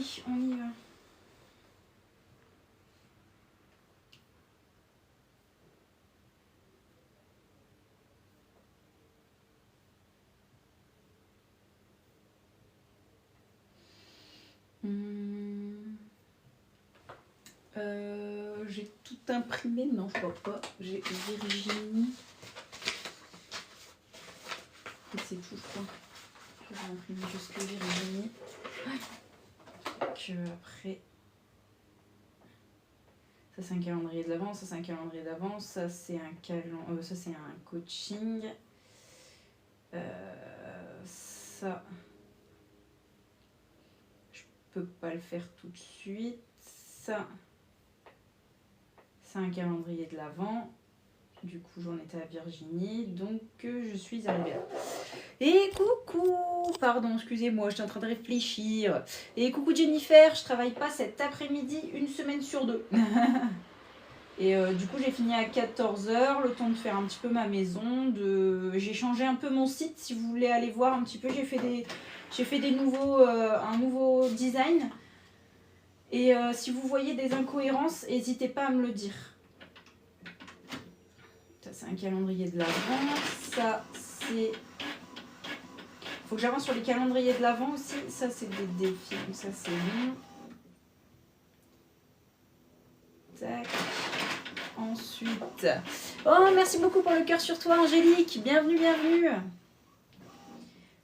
oui, on y va. J'ai tout imprimé, non je vois pas. J'ai Virginie. Et c'est tout je crois. Je vais imprimer juste le Virginie. Que après. Ça c'est un calendrier de l'avant, ça c'est un calendrier d'avance, ça c'est un ça c'est un coaching. Ça. Je peux pas le faire tout de suite. Ça. C'est un calendrier de l'Avent. Du coup, j'en étais à Virginie. Donc, je suis arrivée là. Et coucou! Pardon, excusez-moi, j'étais en train de réfléchir. Et coucou Jennifer, je travaille pas cet après-midi, une semaine sur deux. Et du coup, j'ai fini à 14h, le temps de faire un petit peu ma maison. J'ai changé un peu mon site, si vous voulez aller voir un petit peu. J'ai fait des nouveaux, un nouveau design. Et si vous voyez des incohérences, n'hésitez pas à me le dire. Ça, c'est un calendrier de l'Avent. Ça, c'est... Faut que j'avance sur les calendriers de l'Avent aussi. Ça, c'est des défis. Donc ça, c'est bon. Tac. Ensuite... Oh, merci beaucoup pour le cœur sur toi, Angélique. Bienvenue, bienvenue.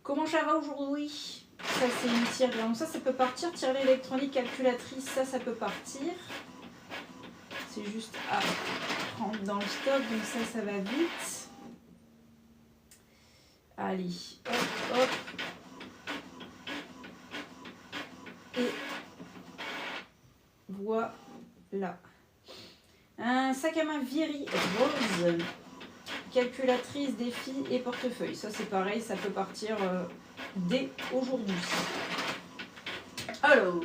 Comment ça va aujourd'hui? Ça, c'est une tirelire. Donc ça peut partir. Tirelire électronique, calculatrice, ça peut partir. C'est juste à prendre dans le stock. Donc ça va vite. Allez, hop, hop. Et voilà. Un sac à main Viri rose. Calculatrice, défi et portefeuille. Ça, c'est pareil, ça peut partir dès aujourd'hui. Alors,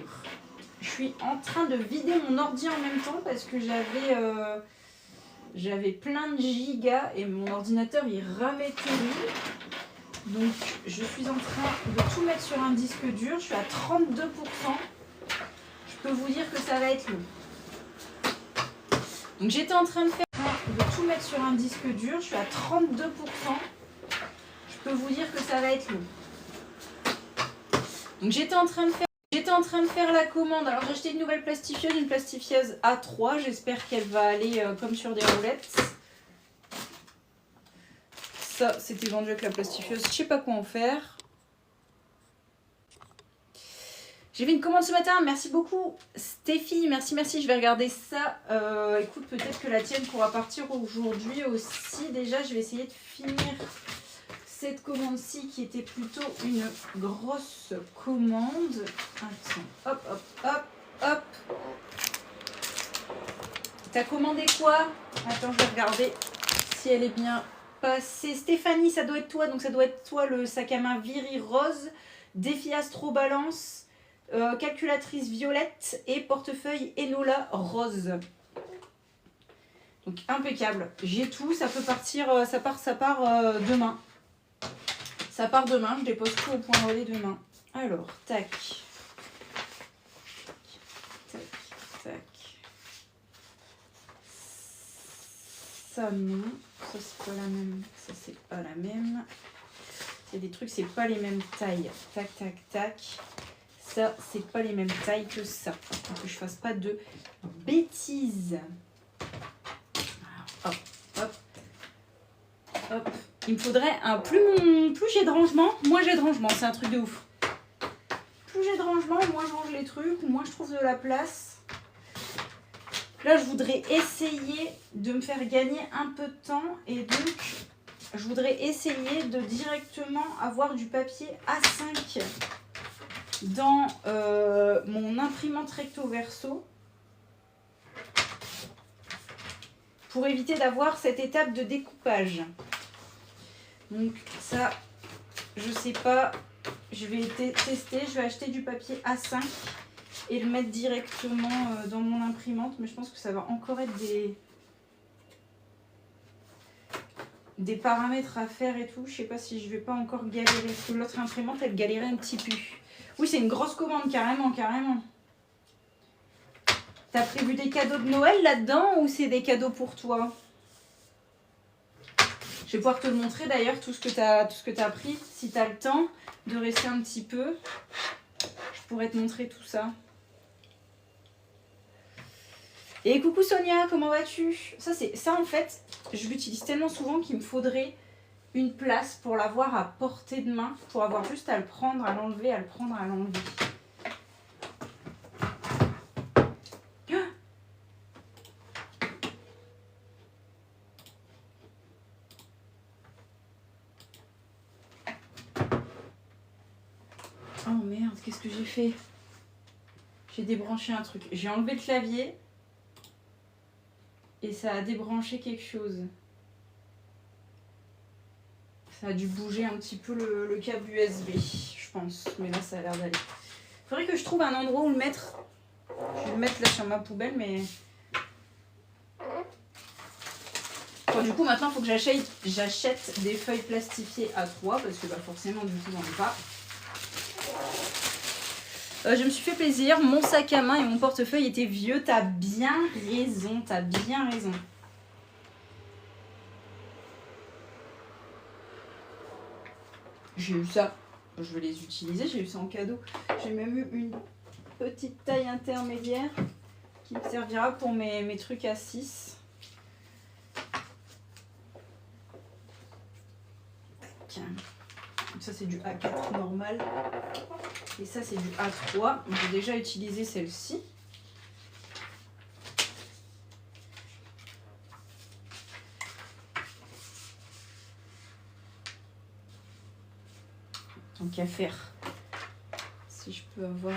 je suis en train de vider mon ordi en même temps parce que j'avais plein de gigas et mon ordinateur, il ramait terrible. Donc, je suis en train de tout mettre sur un disque dur. Je suis à 32%. Je peux vous dire que ça va être long. Donc, j'étais en train de tout mettre sur un disque dur. Je suis à 32%. Je peux vous dire que ça va être long. Donc, j'étais en train de faire la commande. Alors, j'ai acheté une nouvelle plastifieuse, une plastifieuse A3. J'espère qu'elle va aller comme sur des roulettes. Ça, c'était vendu avec la plastifieuse. Je sais pas quoi en faire. J'ai fait une commande ce matin. Merci beaucoup, Stéphie. Merci, merci. Je vais regarder ça. Écoute, peut-être que la tienne pourra partir aujourd'hui aussi. Déjà, je vais essayer de finir cette commande-ci qui était plutôt une grosse commande. Attends, hop, hop, hop, hop. T'as commandé quoi? Attends, je vais regarder si elle est bien passée. Stéphanie, ça doit être toi. Donc, ça doit être toi le sac à main Viri rose. Défi Astro Balance. Calculatrice violette et portefeuille Enola rose. Donc, impeccable. J'ai tout. Ça peut partir. Ça part demain. Ça part demain, je dépose tout au point relais demain. Alors, tac. Tac, tac. Ça non, ça c'est pas la même. Ça c'est pas la même. Il y a des trucs, c'est pas les mêmes tailles. Tac, tac, tac. Ça, c'est pas les mêmes tailles que ça. Pour que je fasse pas de bêtises. Alors, hop, hop. Hop. Il me faudrait un plus j'ai de rangement, moins j'ai de rangement. C'est un truc de ouf. Plus j'ai de rangement, moins je range les trucs, moins je trouve de la place. Là, je voudrais essayer de me faire gagner un peu de temps. Et donc, je voudrais essayer de directement avoir du papier A5 dans mon imprimante recto verso. Pour éviter d'avoir cette étape de découpage. Donc ça, je sais pas, je vais tester, je vais acheter du papier A5 et le mettre directement dans mon imprimante, mais je pense que ça va encore être des paramètres à faire et tout. Je sais pas si je vais pas encore galérer, parce que l'autre imprimante, elle galérait un petit peu. Oui, c'est une grosse commande, carrément, carrément. T'as prévu des cadeaux de Noël là-dedans ou c'est des cadeaux pour toi? Je vais pouvoir te le montrer d'ailleurs, tout ce que t'as pris. Si t'as le temps de rester un petit peu, je pourrais te montrer tout ça. Et coucou Sonia, comment vas-tu? Ça en fait, je l'utilise tellement souvent qu'il me faudrait une place pour l'avoir à portée de main, pour avoir juste à le prendre, à l'enlever, à le prendre, à l'enlever. Oh merde, qu'est-ce que j'ai fait? J'ai débranché un truc. J'ai enlevé le clavier et ça a débranché quelque chose. Ça a dû bouger un petit peu le câble USB, je pense. Mais là, ça a l'air d'aller. Il faudrait que je trouve un endroit où le mettre. Je vais le mettre là sur ma poubelle, mais... Bon, du coup, maintenant, il faut que j'achète des feuilles plastifiées à 3 parce que bah, forcément, du coup, j'en ai pas. Je me suis fait plaisir. Mon sac à main et mon portefeuille étaient vieux. T'as bien raison, t'as bien raison. J'ai eu ça. Je vais les utiliser. J'ai eu ça en cadeau. J'ai même eu une petite taille intermédiaire qui me servira pour mes trucs à 6. Ça c'est du A4 normal et ça c'est du A3. J'ai déjà utilisé celle-ci. Tant qu'à faire, si je peux avoir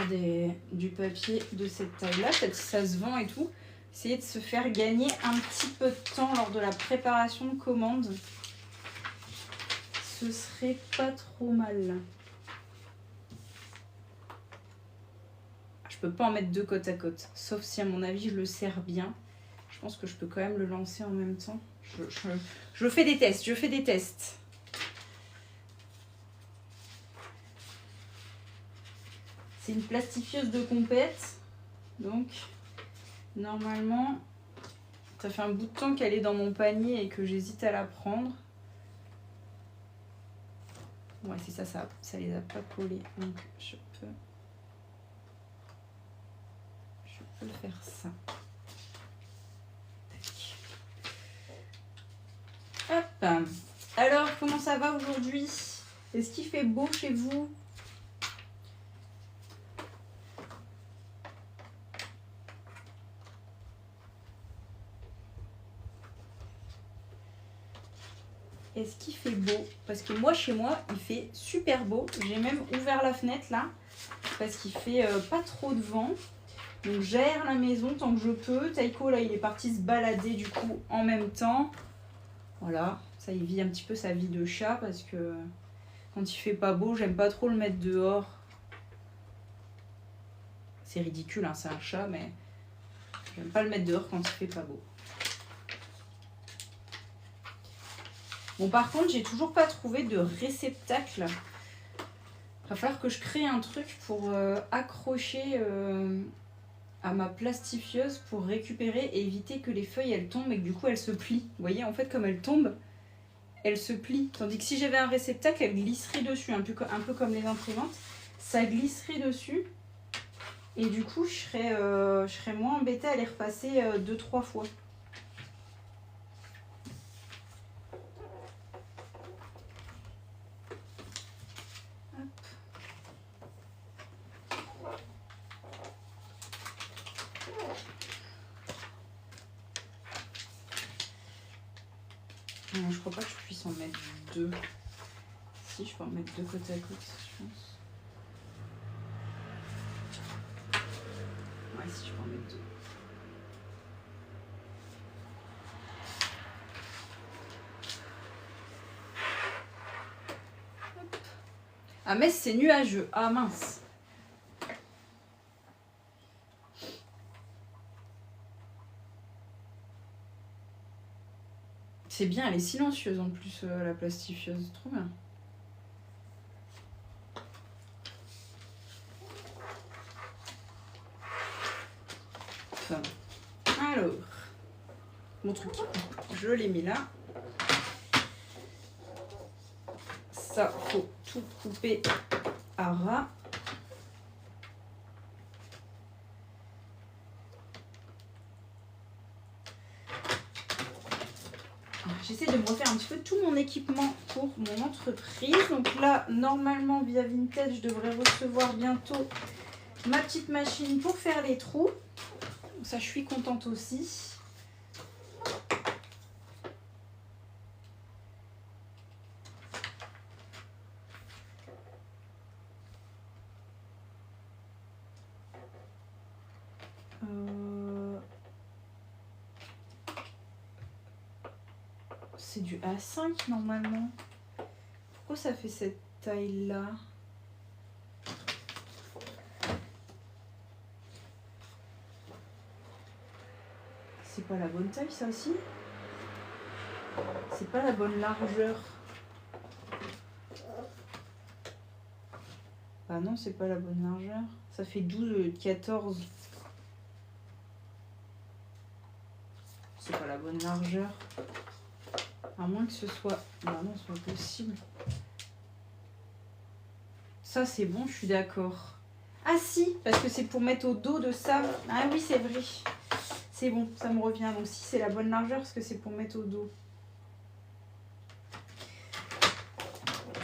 du papier de cette taille-là, peut-être si ça se vend et tout, essayer de se faire gagner un petit peu de temps lors de la préparation de commandes. Ce serait pas trop mal. Je peux pas en mettre 2 côte à côte, sauf si à mon avis je le serre bien. Je pense que je peux quand même le lancer en même temps. Je fais des tests, C'est une plastifieuse de compète, donc normalement ça fait un bout de temps qu'elle est dans mon panier et que j'hésite à la prendre. Ouais, c'est ça les a pas collés, donc je peux le faire ça. Hop. Alors, comment ça va aujourd'hui? Est-ce qu'il fait beau chez vous? Est-ce qu'il fait beau? Parce que moi, chez moi, il fait super beau. J'ai même ouvert la fenêtre là, parce qu'il fait pas trop de vent. Donc j'aère la maison tant que je peux. Taïko, là, il est parti se balader du coup en même temps. Voilà, ça, il vit un petit peu sa vie de chat parce que quand il fait pas beau, j'aime pas trop le mettre dehors. C'est ridicule, hein, c'est un chat, mais j'aime pas le mettre dehors quand il fait pas beau. Bon, par contre, j'ai toujours pas trouvé de réceptacle. Il va falloir que je crée un truc pour accrocher à ma plastifieuse pour récupérer et éviter que les feuilles elles tombent et que du coup elles se plient. Vous voyez, en fait, comme elles tombent, elles se plient. Tandis que si j'avais un réceptacle, elles glisseraient dessus, un peu comme les imprimantes. Ça glisserait dessus et du coup, je serais moins embêtée à les repasser 2-3 fois. Non, je crois pas que je puisse en mettre 2. Si, je peux en mettre 2 côte à côte, je pense. Ouais, si, je peux en mettre 2. Hop. Ah, mais c'est nuageux. Ah, mince. C'est bien, elle est silencieuse en plus, la plastifieuse. Trop bien. Alors, mon truc qui coupe, je l'ai mis là. Ça, faut tout couper à ras. J'essaie de me refaire un petit peu tout mon équipement pour mon entreprise. Donc là, normalement, via Vinted, je devrais recevoir bientôt ma petite machine pour faire les trous. Ça, je suis contente aussi. C'est du A5 normalement. Pourquoi ça fait cette taille là? C'est pas la bonne taille ça aussi? C'est pas la bonne largeur. Ah non, c'est pas la bonne largeur. Ça fait 12, 14. C'est pas la bonne largeur. À moins que ce soit... Bah non, c'est pas possible. Ça, c'est bon, je suis d'accord. Ah si, parce que c'est pour mettre au dos de ça. Ah oui, c'est vrai. C'est bon, ça me revient. Donc si c'est la bonne largeur, parce que c'est pour mettre au dos.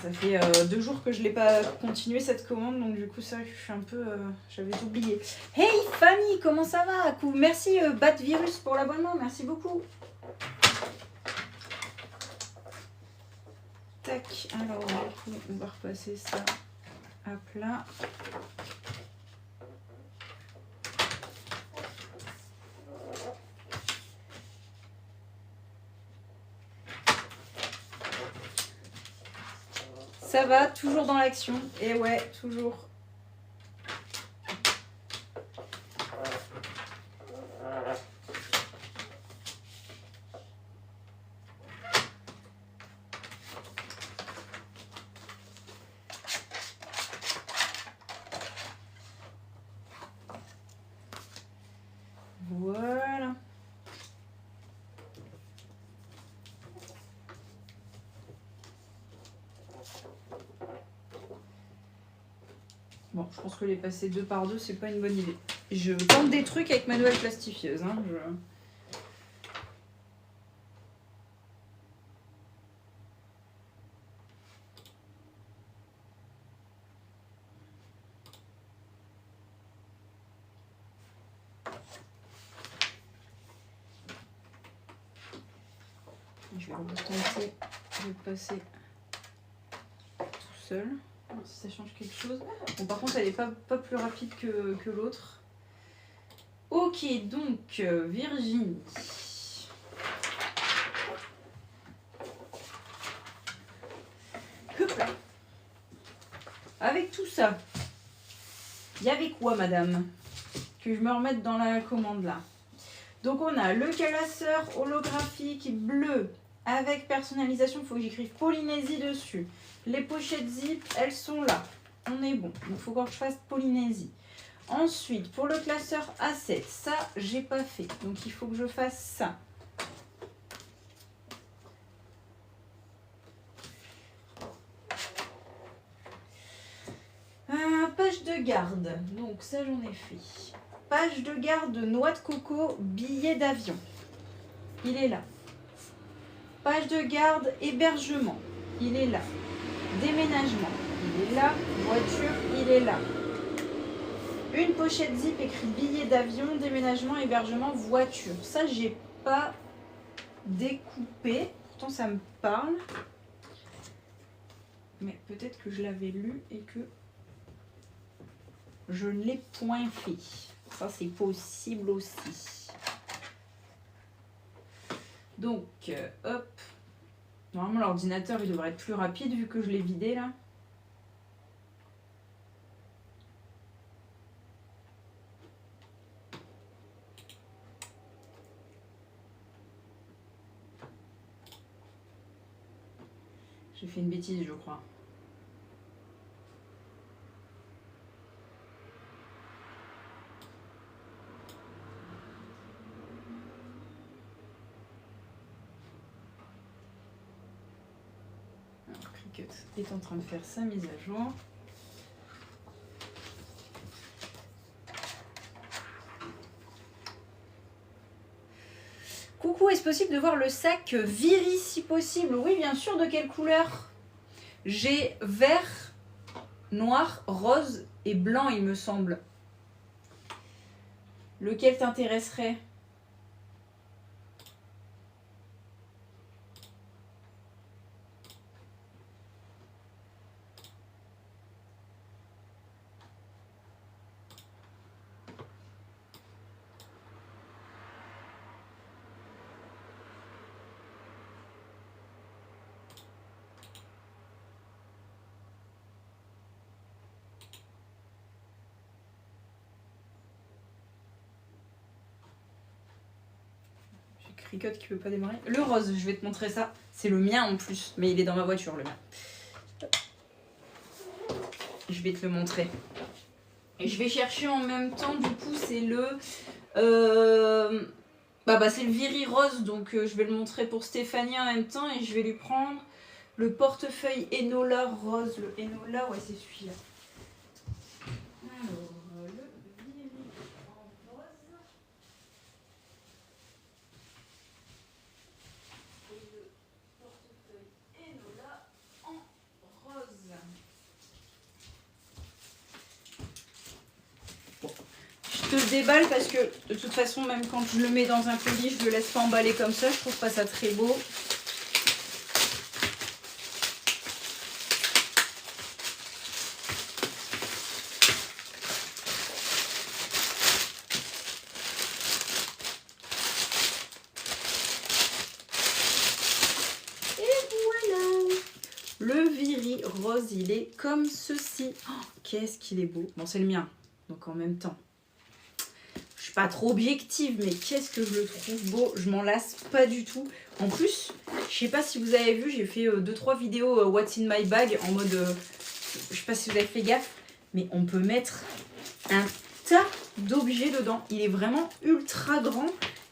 Ça fait 2 jours que je l'ai pas continué cette commande, donc du coup c'est vrai que je suis un peu... j'avais oublié. Hey Fanny, comment ça va? Merci Batvirus pour l'abonnement, merci beaucoup. Tac, alors du coup on va repasser ça à plat. Ça va, toujours dans l'action. Et ouais, toujours. Voilà. Bon, je pense que les passer 2 par 2, c'est pas une bonne idée. Je tente des trucs avec ma nouvelle plastifieuse. Hein. Je vais tenter de passer tout seul. Alors, si ça change quelque chose. Bon, par contre, elle n'est pas plus rapide que l'autre. Ok, donc Virginie. Hop là. Avec tout ça, il y avait quoi, madame? Que je me remette dans la commande là. Donc on a le calasseur holographique bleu avec personnalisation. Il faut que j'écrive Polynésie dessus. Les pochettes zip, elles sont là. On est bon. Il faut que je fasse Polynésie. Ensuite, pour le classeur A7, ça, j'ai pas fait. Donc il faut que je fasse ça. Page de garde. Donc ça, j'en ai fait. Page de garde, noix de coco, billet d'avion. Il est là. Page de garde, hébergement. Il est là. Déménagement. Il est là. Voiture, il est là. Une pochette zip écrit billet d'avion, déménagement, hébergement, voiture. Ça, j'ai pas découpé. Pourtant, ça me parle. Mais peut-être que je l'avais lu et que je ne l'ai point fait. Ça, c'est possible aussi. Donc, hop. Normalement, l'ordinateur, il devrait être plus rapide vu que je l'ai vidé là. J'ai fait une bêtise, je crois. Cricut est en train de faire sa mise à jour. Coucou, est-ce possible de voir le sac Viri si possible? Oui, bien sûr. De quelle couleur? J'ai vert, noir, rose et blanc, il me semble. Lequel t'intéresserait? Cricut qui peut pas démarrer. Le rose, je vais te montrer ça. C'est le mien en plus, mais il est dans ma voiture le mien. Je vais te le montrer. Et je vais chercher en même temps, du coup c'est le... c'est le Viri rose, donc je vais le montrer pour Stéphanie en même temps et je vais lui prendre le portefeuille Enola rose. Le Enola, ouais c'est celui-là. Alors, le Viri en rose. Et le portefeuille Enola en rose. Je te le déballe parce que de toute façon, même quand je le mets dans un colis, je le laisse pas emballer comme ça. Je trouve pas ça très beau. Le Viri rose, il est comme ceci. Oh, qu'est-ce qu'il est beau. Bon, c'est le mien, donc en même temps. Je suis pas trop objective, mais qu'est-ce que je le trouve beau. Je m'en lasse pas du tout. En plus, je sais pas si vous avez vu, j'ai fait 2-3 vidéos What's in my bag en mode... je sais pas si vous avez fait gaffe, mais on peut mettre un tas d'objets dedans. Il est vraiment ultra grand.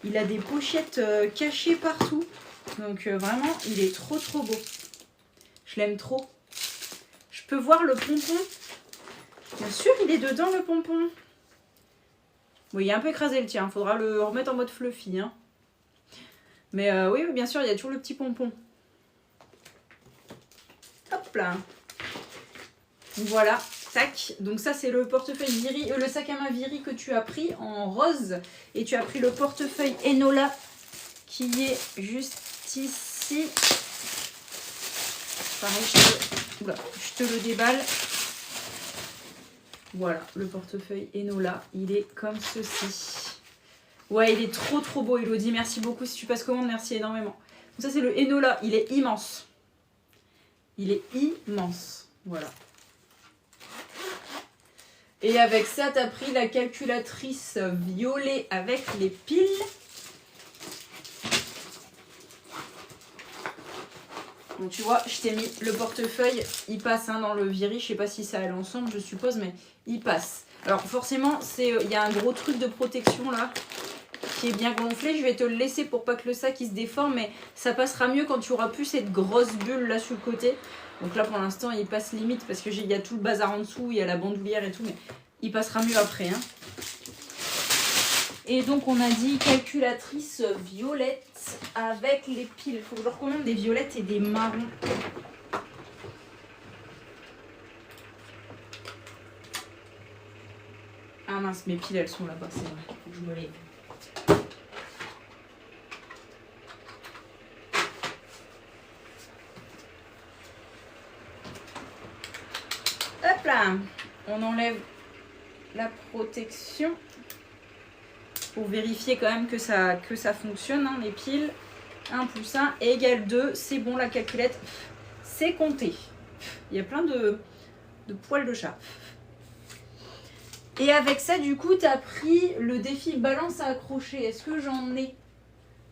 Il a des pochettes cachées partout. Donc vraiment, il est trop beau. Je l'aime trop. Je peux voir le pompon. Bien sûr, il est dedans le pompon. Oui, il est un peu écrasé le tien. Il faudra le remettre en mode fluffy. Hein. Mais oui, bien sûr, il y a toujours le petit pompon. Hop là. Voilà. Tac. Donc ça, c'est le portefeuille Viri, le sac à main Viri que tu as pris en rose. Et tu as pris le portefeuille Enola qui est juste ici. Pareil, je te le déballe. Voilà, le portefeuille Enola, il est comme ceci. Ouais, il est trop beau, Elodie. Merci beaucoup si tu passes commande, merci énormément. Donc ça, c'est le Enola, il est immense. Il est immense, voilà. Et avec ça, tu as pris la calculatrice violet avec les piles. Donc tu vois, je t'ai mis le portefeuille, il passe hein, dans le Viri, je sais pas si ça allait ensemble, je suppose, mais il passe. Alors forcément, il y a un gros truc de protection là, qui est bien gonflé. Je vais te le laisser pour pas que le sac il se déforme, mais ça passera mieux quand tu auras plus cette grosse bulle là sur le côté. Donc là pour l'instant, il passe limite parce qu'il y a tout le bazar en dessous, il y a la bandoulière et tout, mais il passera mieux après. Hein. Et donc on a dit calculatrice violette avec les piles. Il faut que je recommande des violettes et des marrons. Ah mince, mes piles elles sont là-bas, c'est vrai. Faut que je me lève. Hop là, on enlève la protection. Pour vérifier quand même que ça fonctionne, hein, les piles. 1 plus 1 égale 2, c'est bon la calculette, c'est compté. Il y a plein de poils de chat. Et avec ça, du coup, tu as pris le défi balance à accrocher. Est-ce que j'en ai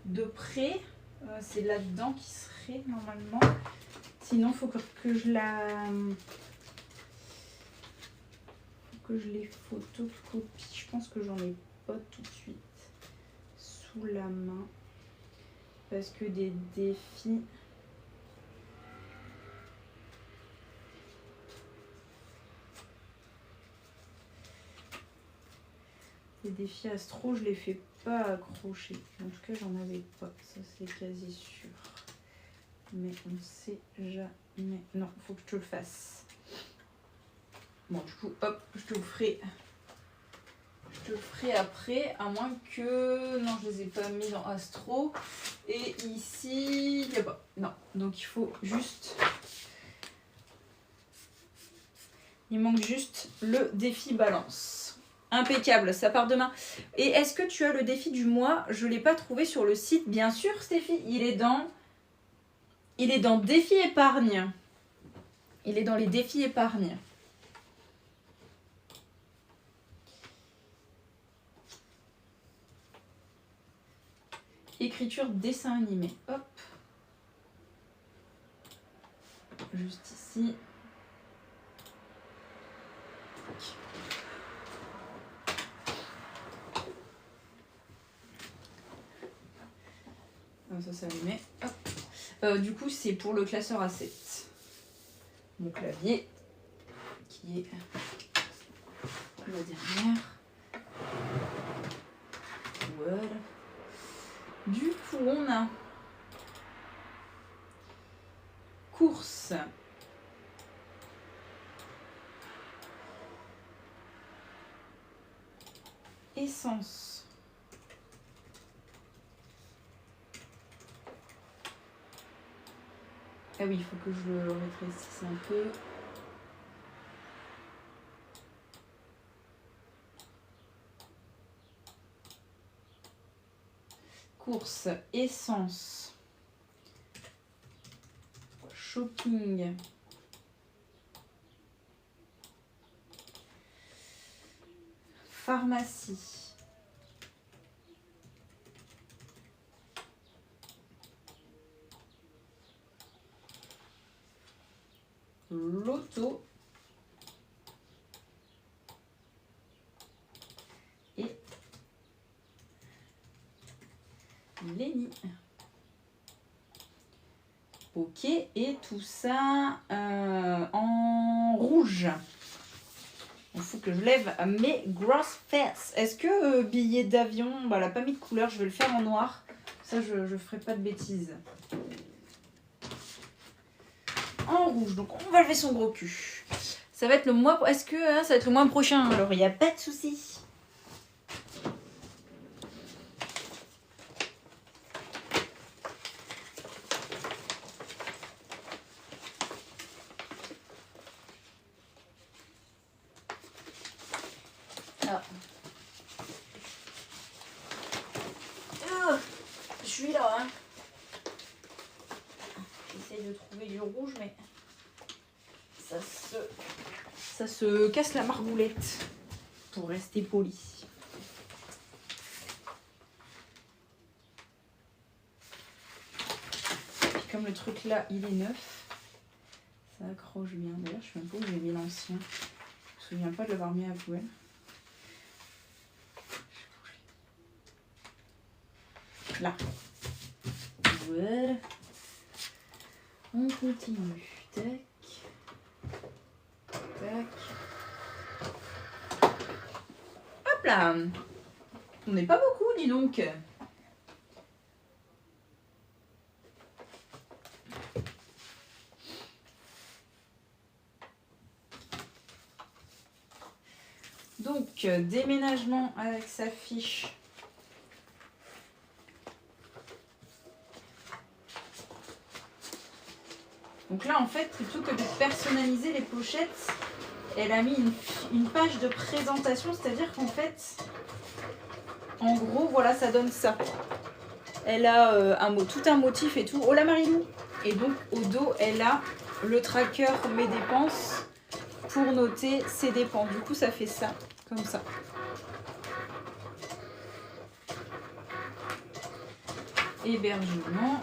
de près? C'est là-dedans qui serait normalement. Sinon, il faut que je la... que je les photocopie. Je pense que j'en ai pas tout de suite sous la main parce que des défis Les défis astro, je les fais pas accrocher. En tout cas, j'en avais pas. Ça, c'est quasi sûr. Mais on sait jamais. Non, faut que je te le fasse. Bon, du coup, hop, je te le ferai. Je te le ferai après, à moins que... Non, je les ai pas mis dans Astro. Et ici, il n'y a pas. Non, donc il faut juste... Il manque juste le défi balance. Impeccable, ça part demain. Et est-ce que tu as le défi du mois? Je ne l'ai pas trouvé sur le site. Bien sûr, Stéphie, il est dans défi épargne. Il est dans les défis épargne. Écriture, dessin animé. Hop. Juste ici. Ça s'allumait. Du coup, c'est pour le classeur A7. Mon clavier, qui est la dernière. Voilà. Du coup, on a course. Essence. Ah oui, il faut que je le rétrécisse un peu. Course, essence, shopping, pharmacie, loto et Lenny. Ok, et tout ça en rouge. Il faut que je lève mes grosses fesses. Est-ce que billet d'avion, bah, elle n'a pas mis de couleur, je vais le faire en noir. Ça, je ne ferai pas de bêtises. En rouge, donc on va lever son gros cul. Ça va être le mois... Est-ce que ça va être le mois prochain? Alors, il n'y a pas de souci. Ah. Je suis là, hein. J'essaye de trouver du rouge, mais ça se casse la margoulette, pour rester poli. Puis comme le truc là, il est neuf, ça accroche bien. D'ailleurs, je sais même pas où j'ai mis l'ancien. Je me souviens pas de l'avoir mis à la poubelle. Là. Voilà. On continue. Tac. Tac. Hop là. On n'est pas beaucoup, dis donc. Donc, déménagement avec sa fiche. Donc là, en fait, plutôt que de personnaliser les pochettes, elle a mis une page de présentation, c'est-à-dire qu'en fait, en gros, voilà, ça donne ça. Elle a tout un motif et tout. Oh la Marilou! Et donc, au dos, elle a le tracker mes dépenses pour noter ses dépenses. Du coup, ça fait ça, comme ça. Hébergement.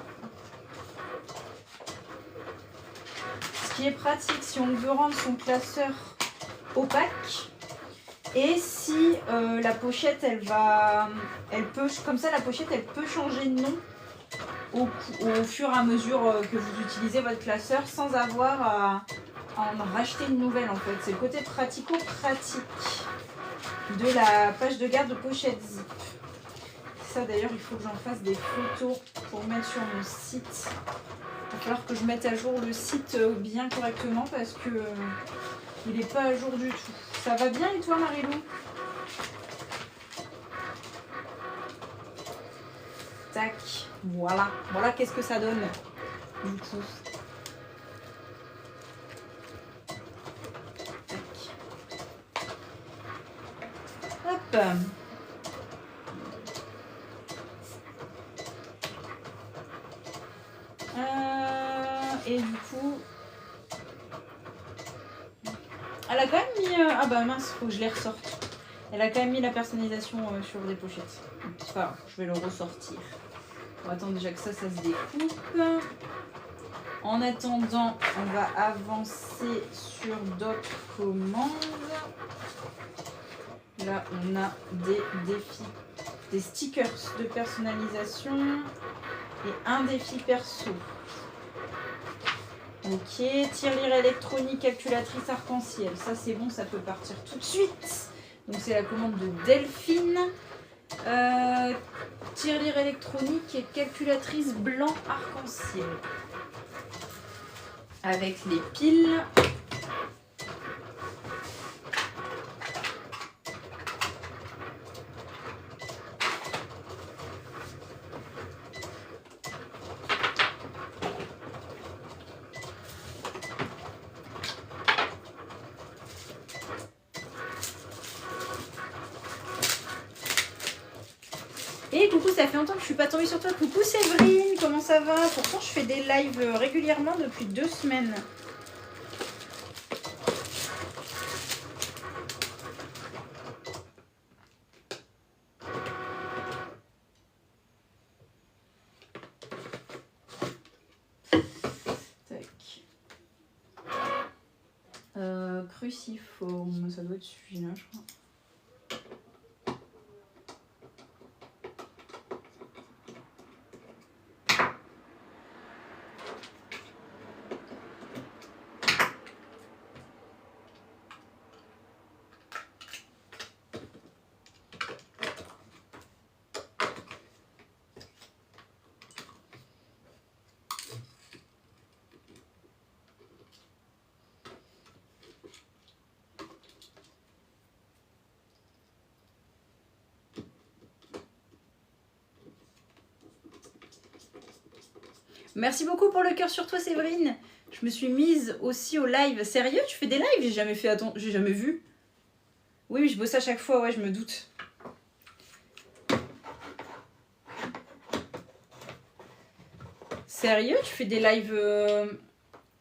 Ce qui est pratique si on veut rendre son classeur opaque. Et si la pochette, elle peut, comme ça, la pochette, elle peut changer de nom au fur et à mesure que vous utilisez votre classeur sans avoir à en racheter une nouvelle en fait. C'est le côté pratico-pratique. de la page de garde de pochette zip. Ça d'ailleurs, il faut que j'en fasse des photos pour mettre sur mon site. Il va falloir que je mette à jour le site bien correctement parce que il n'est pas à jour du tout. Ça va bien et toi, Marilou? Tac, voilà. Voilà qu'est-ce que ça donne du coup. Tac. Hop. Et du coup, elle a quand même mis... ah bah mince, faut que je les ressorte. Elle a quand même mis la personnalisation sur des pochettes. Enfin, je vais le ressortir. On va attendre déjà que ça se découpe. En attendant, on va avancer sur d'autres commandes. Là, on a des défis, des stickers de personnalisation et un défi perso. Ok, tirelire électronique, calculatrice arc-en-ciel. Ça, c'est bon, ça peut partir tout de suite. Donc, c'est la commande de Delphine. Tirelire électronique et calculatrice blanc arc-en-ciel. Avec les piles. Et coucou, ça fait longtemps que je suis pas tombée sur toi. Coucou Séverine, comment ça va? Pourtant, je fais des lives régulièrement depuis 2 semaines. Tac. Cruciforme, ça doit être celui-là, je crois. Merci beaucoup pour le cœur sur toi, Séverine. Je me suis mise aussi au live. Sérieux, tu fais des lives? J'ai jamais fait, attends, j'ai jamais vu. Oui, je bosse à chaque fois, ouais, je me doute. Sérieux, tu fais des lives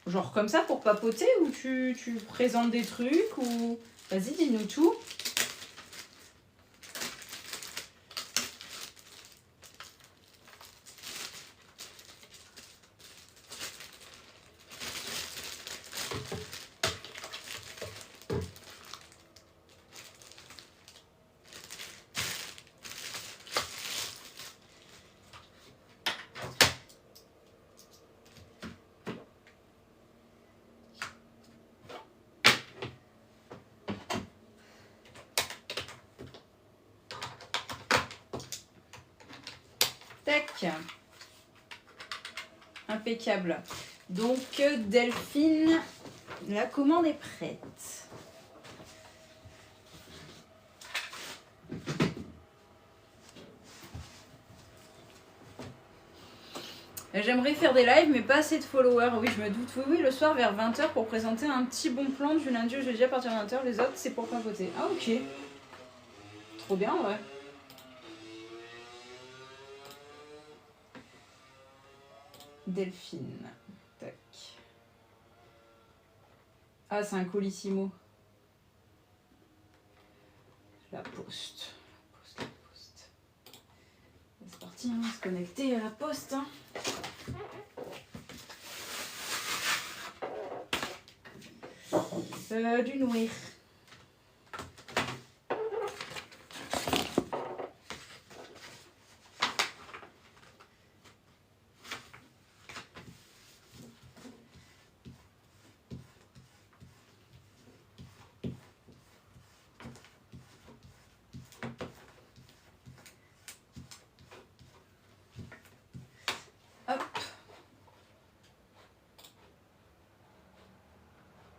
genre comme ça pour papoter ou tu présentes des trucs ou... Vas-y, dis-nous tout. Tac. Impeccable. Donc, Delphine, la commande est prête. J'aimerais faire des lives, mais pas assez de followers. Oui, je me doute. Oui, le soir vers 20h pour présenter un petit bon plan du lundi au jeudi à partir de 20h. Les autres, c'est pour papoter. Ah, ok. Trop bien, ouais. Delphine. Tac. Ah, c'est un colissimo. La poste. C'est parti, hein, se connecter à la poste. Hein. Du nourrir.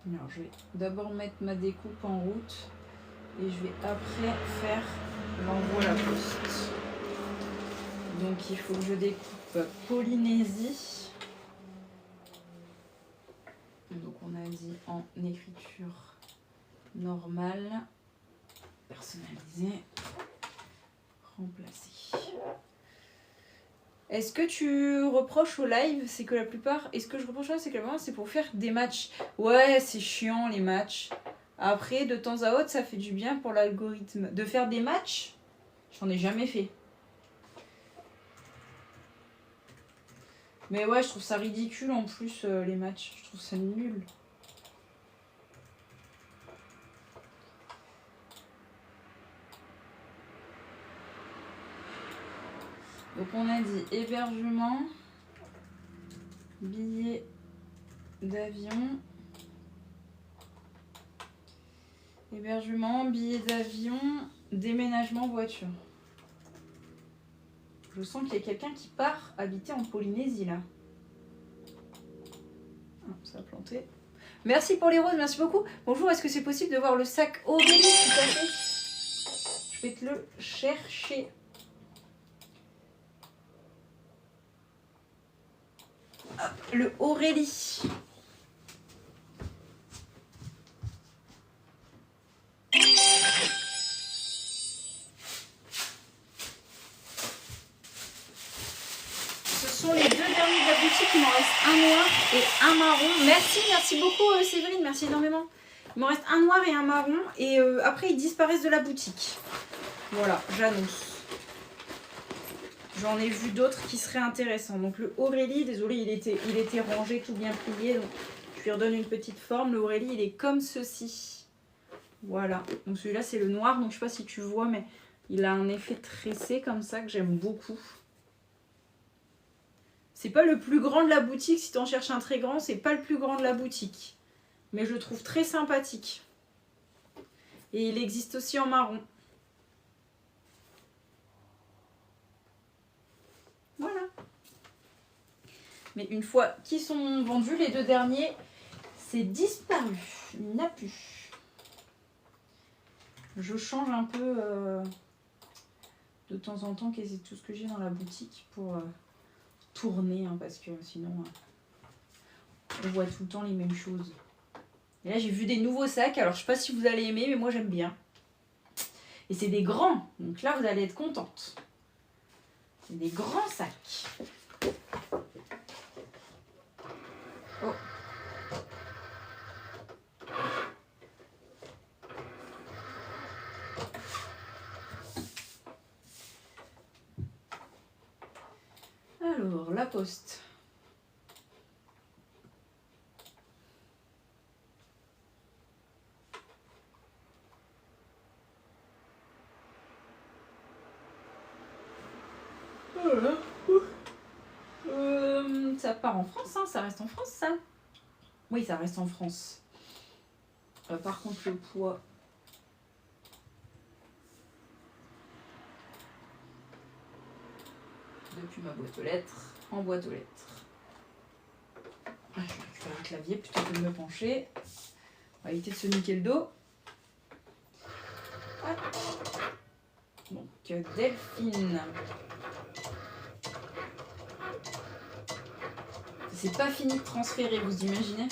Alors, je vais d'abord mettre ma découpe en route et je vais après faire l'envoi à la poste. Donc il faut que je découpe Polynésie. Donc on a dit en écriture normale, personnalisée, remplacer. Est-ce que tu reproches au live, c'est que la plupart, est-ce que je reproche au live, c'est que la plupart c'est pour faire des matchs. Ouais, c'est chiant les matchs. Après, de temps à autre, ça fait du bien pour l'algorithme. De faire des matchs, j'en ai jamais fait. Mais ouais, je trouve ça ridicule en plus, les matchs. Je trouve ça nul. Donc on a dit hébergement, billet d'avion, hébergement, billet d'avion, déménagement, voiture. Je sens qu'il y a quelqu'un qui part habiter en Polynésie là. Ah, ça a planté. Merci pour les roses, merci beaucoup. Bonjour, est-ce que c'est possible de voir le sac Aurélie? Tout à fait. Je vais te le chercher. Hop, le Aurélie. Ce sont les deux derniers de la boutique. Il m'en reste un noir et un marron. Merci beaucoup Séverine, merci énormément. Il m'en reste un noir et un marron. Et après, ils disparaissent de la boutique. Voilà, j'annonce. J'en ai vu d'autres qui seraient intéressants. Donc le Aurélie, désolé, il était rangé, tout bien plié. Donc je lui redonne une petite forme. Le Aurélie, il est comme ceci. Voilà. Donc celui-là, c'est le noir. Donc je sais pas si tu vois, mais il a un effet tressé comme ça que j'aime beaucoup. C'est pas le plus grand de la boutique. Si tu en cherches un très grand, c'est pas le plus grand de la boutique. Mais je le trouve très sympathique. Et il existe aussi en marron. Voilà. Mais une fois qu'ils sont vendus, les deux derniers, c'est disparu. Il n'y en a plus. Je change un peu de temps en temps quasi tout ce que j'ai dans la boutique pour tourner, hein, parce que sinon on voit tout le temps les mêmes choses. Et là j'ai vu des nouveaux sacs, alors je sais pas si vous allez aimer, mais moi j'aime bien. Et c'est des grands, donc là vous allez être contente. C'est des grands sacs. Oh. Alors, la poste. Voilà. Ça part en France, hein, ça reste en France, ça. Oui, ça reste en France. Par contre, le poids... Depuis ma boîte aux lettres, en boîte aux lettres. Je vais récupérer un clavier plutôt que de me pencher. On va éviter de se niquer le dos. Hop. Donc, Delphine. C'est pas fini de transférer, vous imaginez?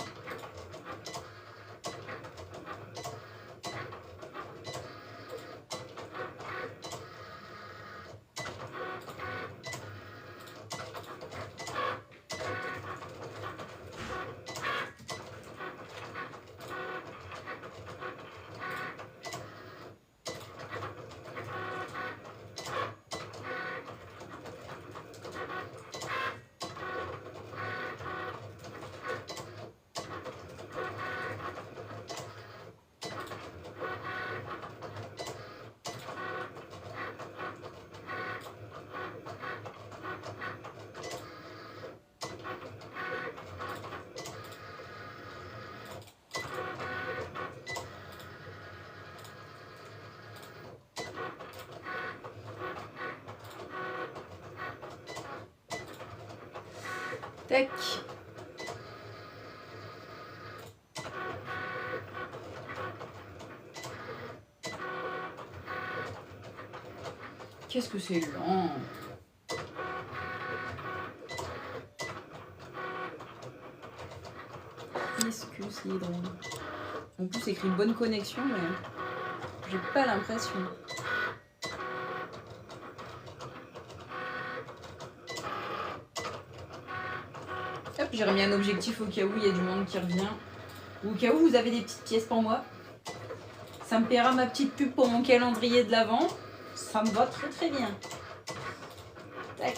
Tac. Qu'est-ce que c'est lent. Qu'est-ce que c'est drôle. En plus, c'est écrit bonne connexion, mais j'ai pas l'impression. Hop, j'ai remis un objectif au cas où il y a du monde qui revient. Ou au cas où vous avez des petites pièces pour moi. Ça me paiera ma petite pub pour mon calendrier de l'Avent. Ça me va très très bien. Tac.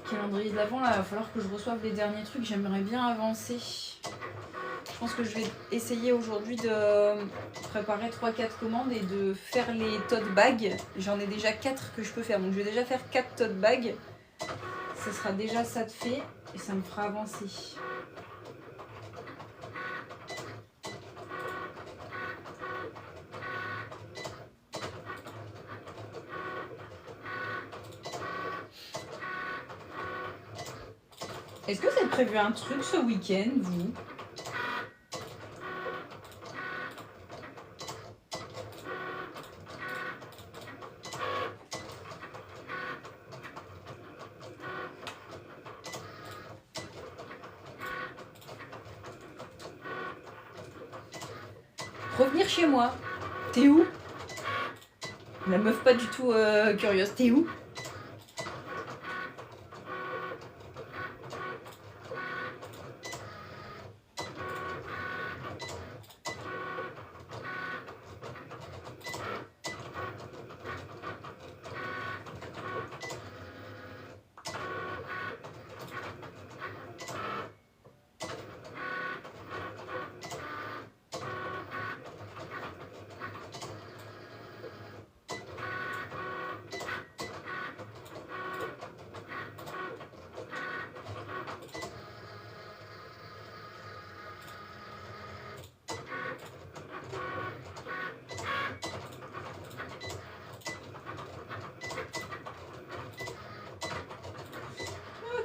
Calendrier de l'Avent, là, il va falloir que je reçoive les derniers trucs. J'aimerais bien avancer. Je pense que je vais essayer aujourd'hui de préparer 3-4 commandes et de faire les tote bags. J'en ai déjà 4 que je peux faire. Donc je vais déjà faire 4 tote bags. Ce sera déjà ça de fait et ça me fera avancer. Est-ce que vous avez prévu un truc ce week-end, vous ? Revenir chez moi. T'es où? La meuf pas du tout curieuse. T'es où?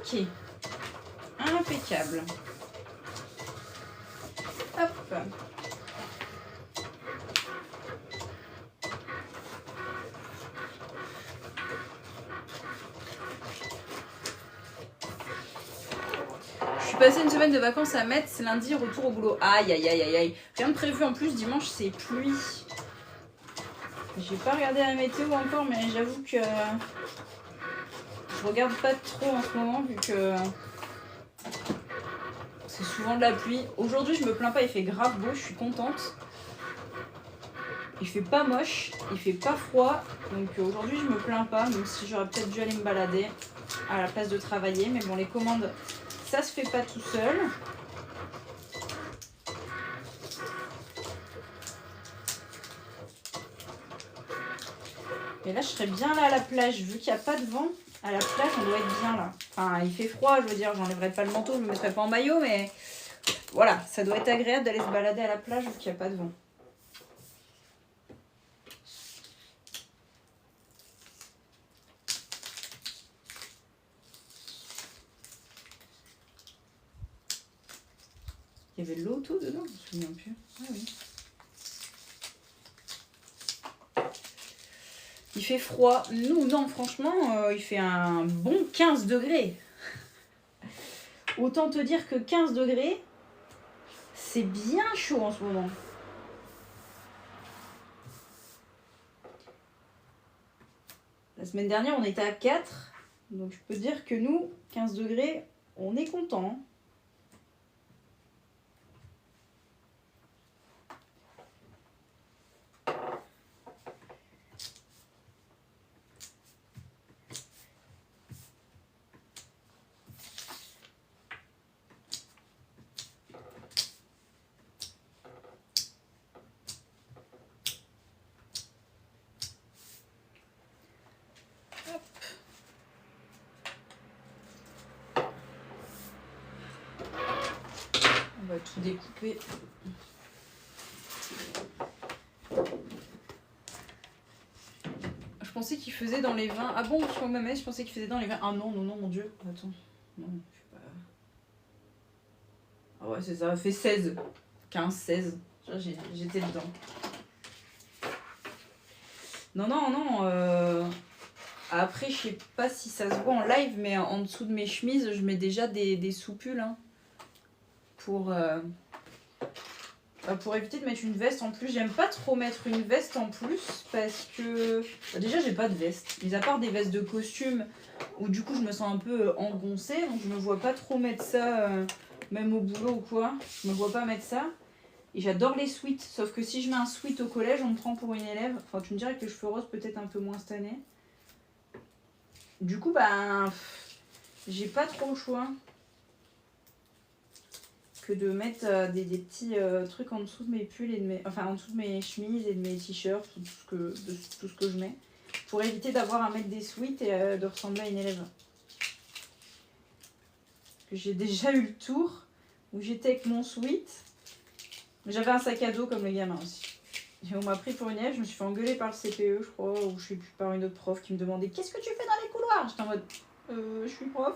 Ok. Impeccable. Hop. Je suis passée une semaine de vacances à Metz, lundi, retour au boulot. Aïe, aïe, aïe, aïe, aïe. Rien de prévu en plus, dimanche, c'est pluie. J'ai pas regardé la météo encore, mais j'avoue que je regarde pas trop en ce moment, vu que c'est souvent de la pluie. Aujourd'hui, je me plains pas, il fait grave beau, je suis contente. Il fait pas moche, il fait pas froid, donc aujourd'hui je me plains pas, même si j'aurais peut-être dû aller me balader à la place de travailler. Mais bon, les commandes, ça se fait pas tout seul. Et là, je serais bien là à la plage, vu qu'il n'y a pas de vent. À la plage, on doit être bien là. Enfin, il fait froid, je veux dire, j'enlèverai pas le manteau, je me mettrai pas en maillot, mais voilà, ça doit être agréable d'aller se balader à la plage vu qu'il n'y a pas de vent. Il y avait de l'auto dedans, je me souviens plus. Ah oui. Il fait froid. Nous, non, franchement, il fait un bon 15 degrés. Autant te dire que 15 degrés, c'est bien chaud en ce moment. La semaine dernière, on était à 4. Donc, je peux dire que nous, 15 degrés, on est content. On va tout découper. Je pensais qu'il faisait dans les 20. Ah bon, sur ma messe, je pensais qu'il faisait dans les 20. Ah non, non, non, mon Dieu. Attends. Non, je sais pas. Ah ouais, c'est ça, fait 16. 15, 16. J'étais dedans. Non. Après, je sais pas si ça se voit en live, mais en dessous de mes chemises, je mets déjà des soupules. Hein, pour éviter de mettre une veste en plus. J'aime pas trop mettre une veste en plus parce que... déjà, j'ai pas de veste. Mis à part des vestes de costume où du coup, je me sens un peu engoncée. Donc, je me vois pas trop mettre ça, même au boulot ou quoi. Je me vois pas mettre ça. Et j'adore les sweats. Sauf que si je mets un sweat au collège, on me prend pour une élève. Enfin, tu me dirais que les cheveux roses, peut-être un peu moins cette année. Du coup, j'ai pas trop le choix que de mettre des petits trucs en dessous de mes pulls et en dessous de mes chemises et de mes t-shirts, tout ce que je mets, pour éviter d'avoir à mettre des sweats et de ressembler à une élève. Parce que j'ai déjà eu le tour où j'étais avec mon sweat, j'avais un sac à dos comme les gamins aussi. Et on m'a pris pour une élève, je me suis fait engueuler par le CPE, je crois, ou je sais plus, par une autre prof qui me demandait qu'est-ce que tu fais dans les couloirs. J'étais en mode je suis prof.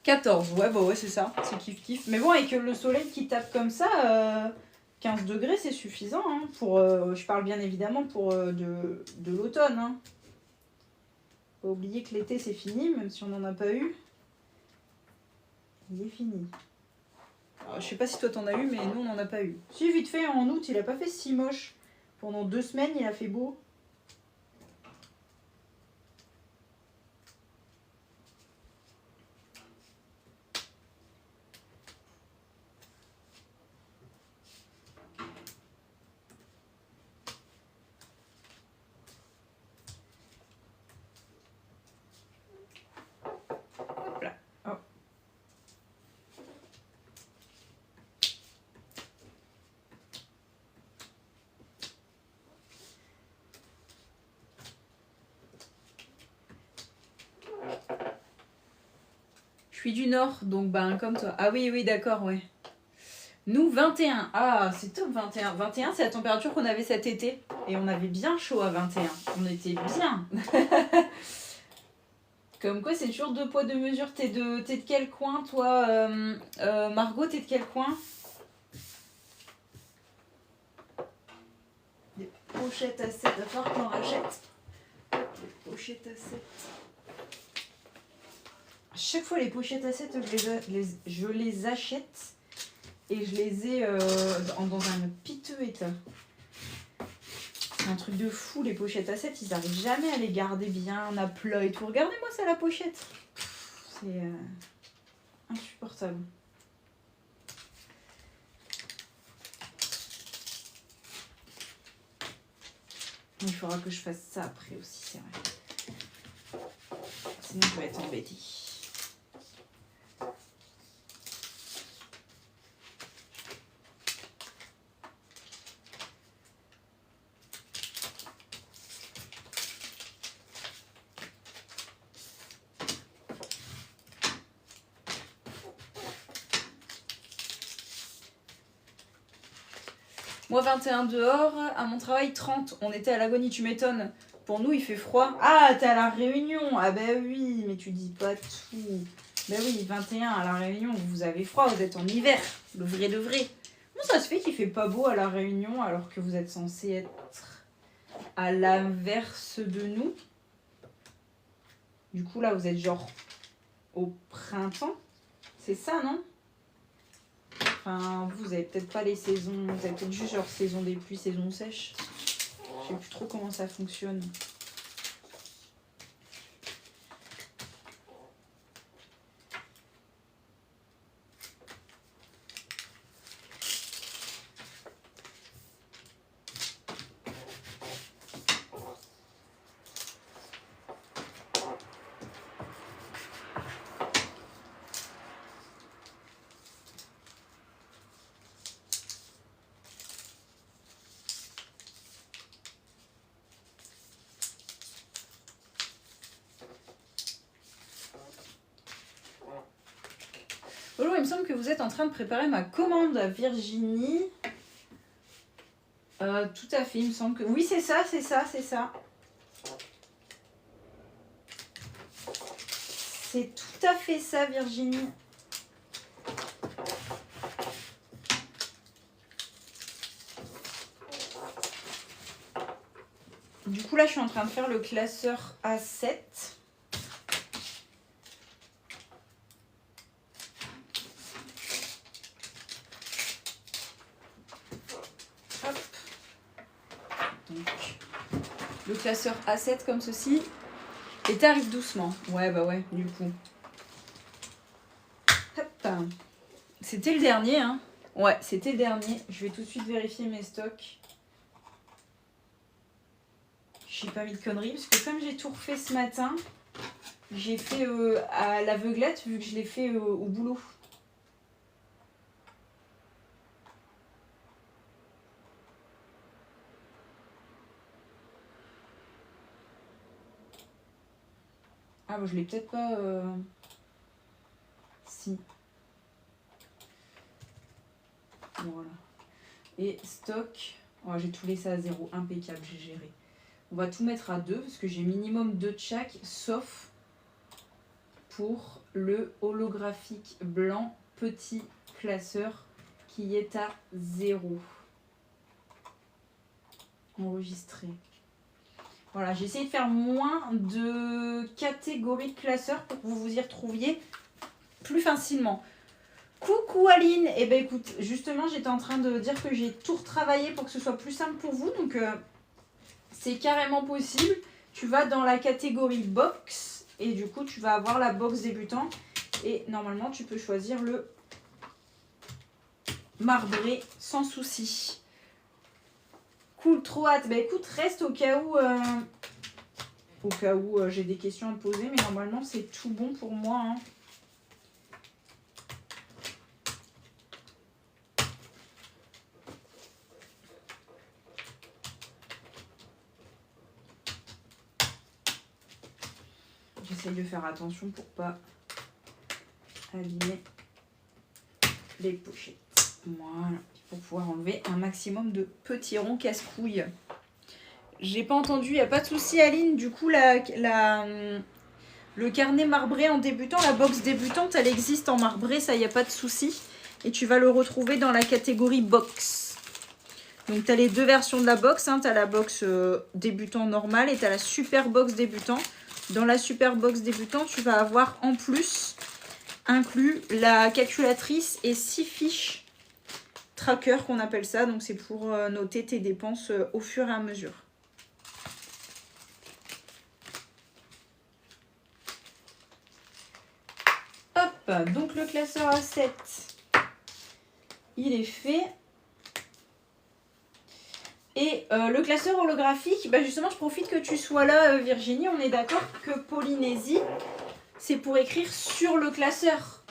14, ouais, c'est ça, c'est kiff. Mais bon, avec le soleil qui tape comme ça, 15 degrés, c'est suffisant. Hein, je parle bien évidemment pour de l'automne. Hein. Faut pas oublier que l'été, c'est fini, même si on n'en a pas eu. Il est fini. Alors, je sais pas si toi t'en as eu, mais nous, on n'en a pas eu. Si, vite fait, en août, il a pas fait si moche. Pendant 2 semaines, il a fait beau. Je suis du Nord, donc comme toi. Ah oui, d'accord, ouais. Nous, 21. Ah, c'est top, 21. 21, c'est la température qu'on avait cet été. Et on avait bien chaud à 21. On était bien. Comme quoi, c'est toujours 2 poids, 2 mesures. T'es de quel coin, toi Margot, t'es de quel coin? Des pochettes à 7. Il va falloir qu'on rachète. Des pochettes à 7. À chaque fois, les pochettes à 7, je les achète. Et je les ai dans un piteux état. C'est un truc de fou, les pochettes à 7, ils n'arrivent jamais à les garder bien à plat et tout. Regardez-moi ça, la pochette. C'est insupportable. Il faudra que je fasse ça après aussi, c'est vrai. Sinon, je vais être embêtée. Moi, 21 dehors, à mon travail, 30. On était à l'agonie, tu m'étonnes. Pour nous, il fait froid. Ah, t'es à la Réunion. Ah ben oui, mais tu dis pas tout. Ben oui, 21 à la Réunion, vous avez froid, vous êtes en hiver. Le vrai de vrai. Comment ça se fait qu'il fait pas beau à la Réunion alors que vous êtes censé être à l'inverse de nous? Du coup, là, vous êtes genre au printemps. C'est ça, non? Enfin, vous avez peut-être pas les saisons, vous avez peut-être juste genre saison des pluies, saison sèche. Je sais plus trop comment ça fonctionne. Bonjour, il me semble que vous êtes en train de préparer ma commande à Virginie. Tout à fait, il me semble que... Oui, c'est ça, c'est ça, c'est ça. C'est tout à fait ça, Virginie. Du coup, là, je suis en train de faire le classeur A7. Hop. Donc, le classeur A7 comme ceci. Et t'arrives doucement. Ouais, bah ouais, du coup. Hop. C'était le dernier, hein. Ouais, c'était le dernier. Je vais tout de suite vérifier mes stocks. J'ai pas mis de conneries, parce que comme j'ai tout refait ce matin, j'ai fait à l'aveuglette, vu que je l'ai fait au boulot. Ah, bah, je l'ai peut-être pas... Si. Voilà. Et stock... Oh, j'ai tout laissé à 0. Impeccable, j'ai géré. On va tout mettre à 2, parce que j'ai minimum 2 de chaque, sauf pour le holographique blanc petit classeur qui est à 0. Enregistré. Voilà, j'ai essayé de faire moins de catégories de classeurs pour que vous vous y retrouviez plus facilement. Coucou Aline. Eh ben écoute, justement j'étais en train de dire que j'ai tout retravaillé pour que ce soit plus simple pour vous, donc c'est carrément possible. Tu vas dans la catégorie box et du coup tu vas avoir la box débutant et normalement tu peux choisir le marbré sans souci. Cool, trop hâte. Bah écoute, reste au cas où j'ai des questions à me poser, mais normalement c'est tout bon pour moi, hein. J'essaye de faire attention pour pas abîmer les pochettes. Voilà, pour pouvoir enlever un maximum de petits ronds casse-couilles. J'ai pas entendu, y a pas de souci Aline. Du coup, le carnet marbré en débutant, la box débutante, elle existe en marbré, ça y a pas de souci. Et tu vas le retrouver dans la catégorie box. Donc tu as les deux versions de la box, hein. Tu as la box débutant normale et tu as la super box débutant. Dans la super box débutant, tu vas avoir en plus inclus la calculatrice et 6 fiches tracker qu'on appelle ça. Donc c'est pour noter tes dépenses au fur et à mesure. Hop, donc le classeur A7, il est fait. Et le classeur holographique, bah justement, je profite que tu sois là, Virginie. On est d'accord que Polynésie, c'est pour écrire sur le classeur.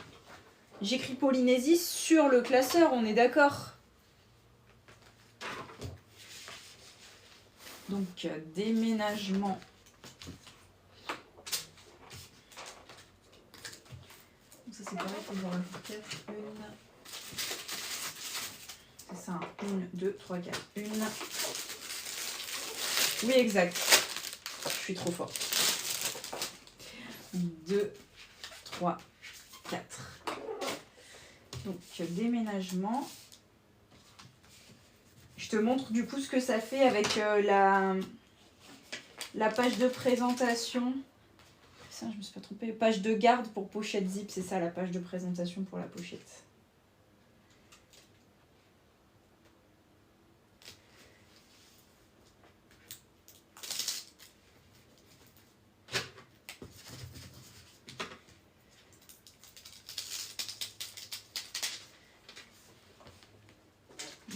J'écris Polynésie sur le classeur, on est d'accord. Donc, déménagement. Ça, c'est pareil, il faut que j'en rajoute une. C'est ça, 1, 2, 3, 4. Une. Oui, exact. Je suis trop forte. 2, 3, 4. Donc, déménagement. Je te montre du coup ce que ça fait avec la page de présentation. Ça, je me suis pas trompée. Page de garde pour pochette zip, c'est ça la page de présentation pour la pochette.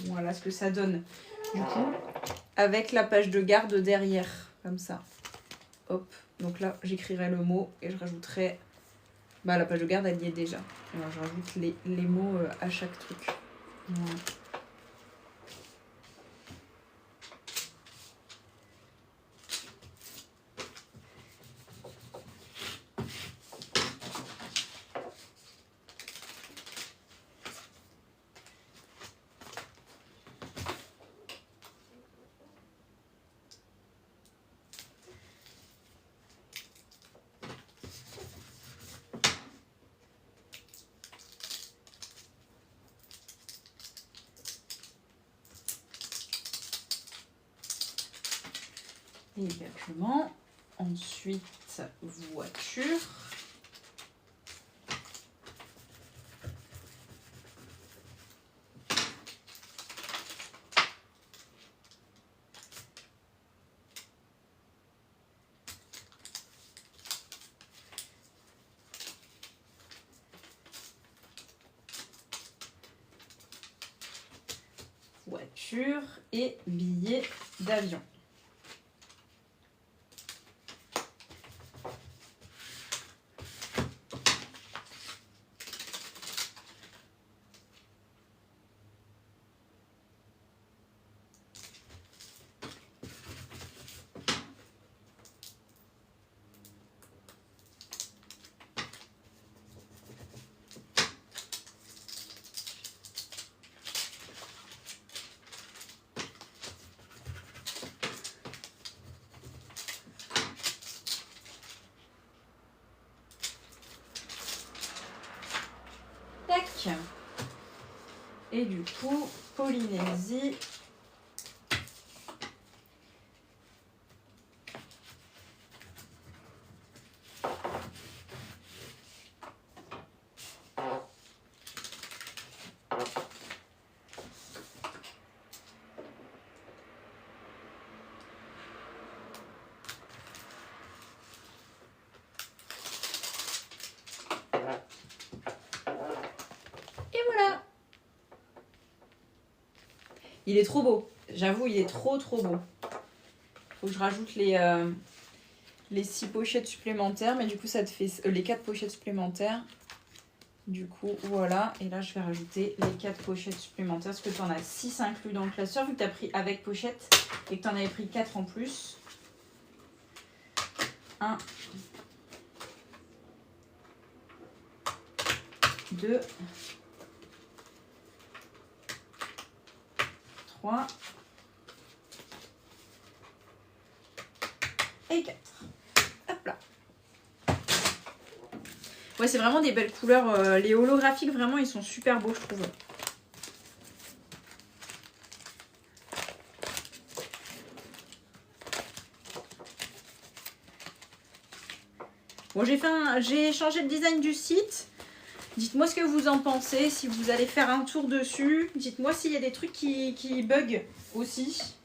Voilà ce que ça donne du coup avec la page de garde derrière, comme ça. Hop, donc là j'écrirai le mot et je rajouterai la page de garde, elle y est déjà. Alors je rajoute les mots à chaque truc. Voilà. hébergement. Ensuite, voiture. Voiture et billets d'avion. Tac. Et du coup, Polynésie. Voilà. Il est trop beau. J'avoue, il est trop beau. Faut que je rajoute les 6 pochettes supplémentaires. Mais du coup, ça te fait les 4 pochettes supplémentaires. Du coup, voilà. Et là, je vais rajouter les 4 pochettes supplémentaires. Parce que tu en as 6 inclus dans le classeur. Vu que tu as pris avec pochette et que tu en avais pris 4 en plus. 1, 2, 3 et 4. Hop là. Ouais, c'est vraiment des belles couleurs. Les holographiques, vraiment, ils sont super beaux, je trouve. Bon, j'ai changé le design du site. Dites-moi ce que vous en pensez, si vous allez faire un tour dessus. Dites-moi s'il y a des trucs qui bug aussi.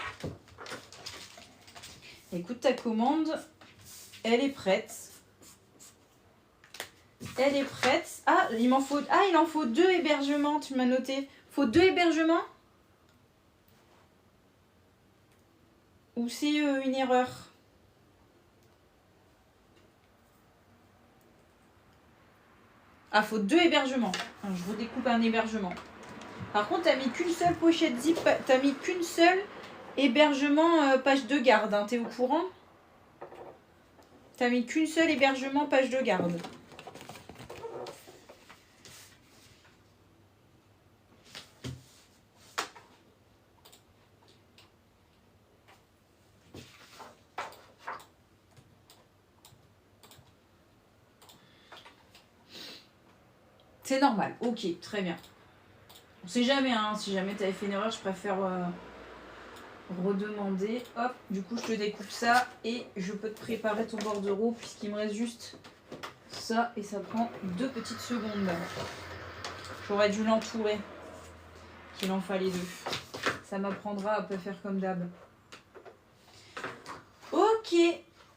Écoute, ta commande, elle est prête. Elle est prête. Ah, il en faut 2 hébergements, tu m'as noté. Faut 2 hébergements? Ou c'est une erreur? Ah, faut 2 hébergements. Alors, je redécoupe un hébergement. Par contre, t'as mis qu'une seule pochette zip. T'as mis qu'une seule hébergement page de garde. Hein, t'es au courant? T'as mis qu'une seule hébergement page de garde. C'est normal. Ok, très bien. On sait jamais, hein. Si jamais t'avais fait une erreur, je préfère redemander. Hop, du coup, je te découpe ça et je peux te préparer ton bordereau puisqu'il me reste juste ça et ça prend 2 petites secondes. J'aurais dû l'entourer, qu'il en fallait 2. Ça m'apprendra à pas faire comme d'hab. Ok,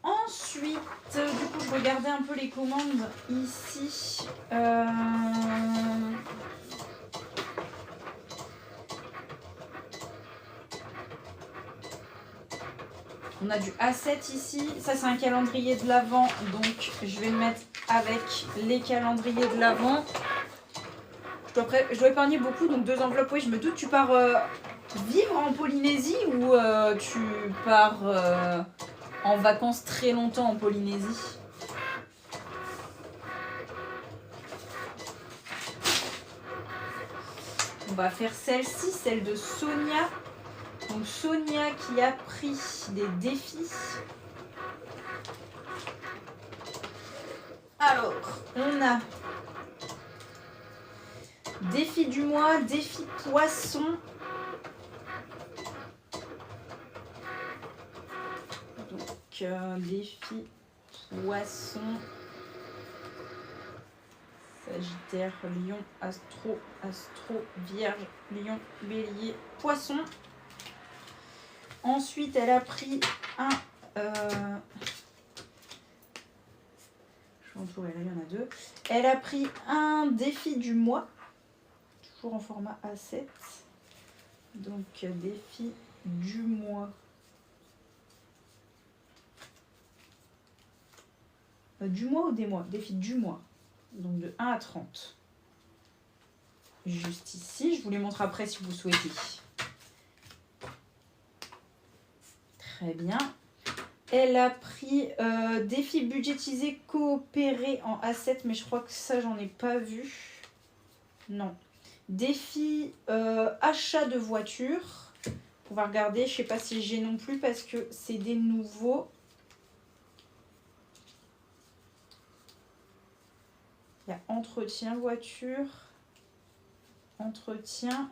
ensuite, du coup, je regardais un peu les commandes ici. On a du A7 ici. Ça, c'est un calendrier de l'Avent. Donc, je vais le mettre avec les calendriers de l'Avent. Je dois épargner beaucoup. Donc, 2 enveloppes. Oui, je me doute. Tu pars vivre en Polynésie ou tu pars en vacances très longtemps en Polynésie? On va faire celle-ci, celle de Sonia. Donc Sonia qui a pris des défis. Alors, on a défi du mois, défi poisson. Donc, défi Poisson, Sagittaire, Lion, Astro, Vierge, Lion, Bélier, Poisson. Ensuite, elle a pris un... je vais entourer, là il y en a 2. Elle a pris un défi du mois, toujours en format A7. Donc, défi du mois. Du mois ou des mois? Défi du mois. Donc, de 1 à 30. Juste ici. Je vous les montre après si vous souhaitez. Très bien. Elle a pris défi budgétisé coopéré en A7, mais je crois que ça, j'en ai pas vu. Non. Défi achat de voiture. On va regarder. Je sais pas si j'ai non plus parce que c'est des nouveaux. Il y a entretien voiture. Entretien.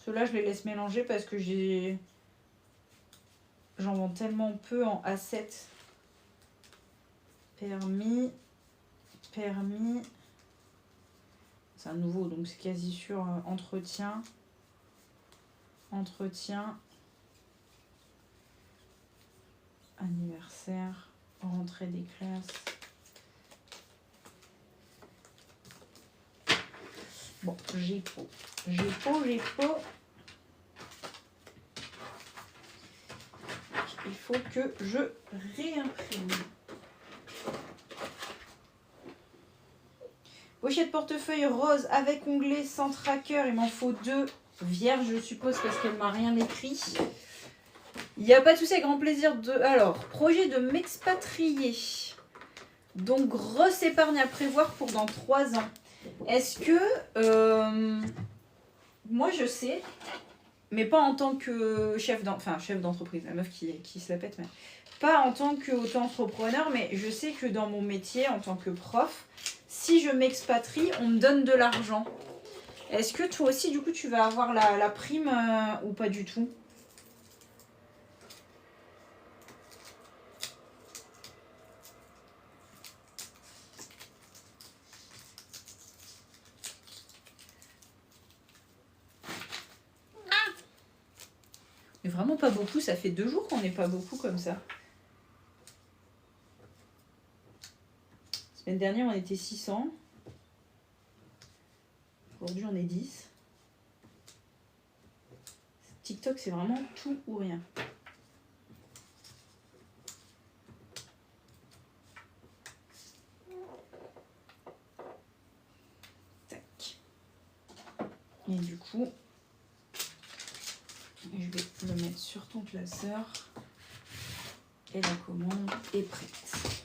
Ceux-là, je les laisse mélanger parce que j'en vends tellement peu en A7. Permis. C'est un nouveau, donc c'est quasi sûr. Entretien. Anniversaire. Rentrée des classes. Bon, j'ai pas. Il faut que je réimprime. Pochette portefeuille rose avec onglet sans tracker. Il m'en faut 2 vierges, je suppose, parce qu'elle m'a rien écrit. Il n'y a pas de souci, avec grand plaisir. Alors, projet de m'expatrier. Donc, grosse épargne à prévoir pour dans 3 ans. Est-ce que... moi, je sais, mais pas en tant que chef d'entreprise, la meuf qui se la pète, mais pas en tant qu'auto-entrepreneur, mais je sais que dans mon métier, en tant que prof, si je m'expatrie, on me donne de l'argent. Est-ce que toi aussi, du coup, tu vas avoir la prime ou pas du tout ? Mais vraiment pas beaucoup, ça fait 2 jours qu'on n'est pas beaucoup comme ça. La semaine dernière, on était 600. Aujourd'hui, on est 10. TikTok, c'est vraiment tout ou rien. Tac. Et du coup, je vais le mettre sur ton classeur. Et la commande est prête.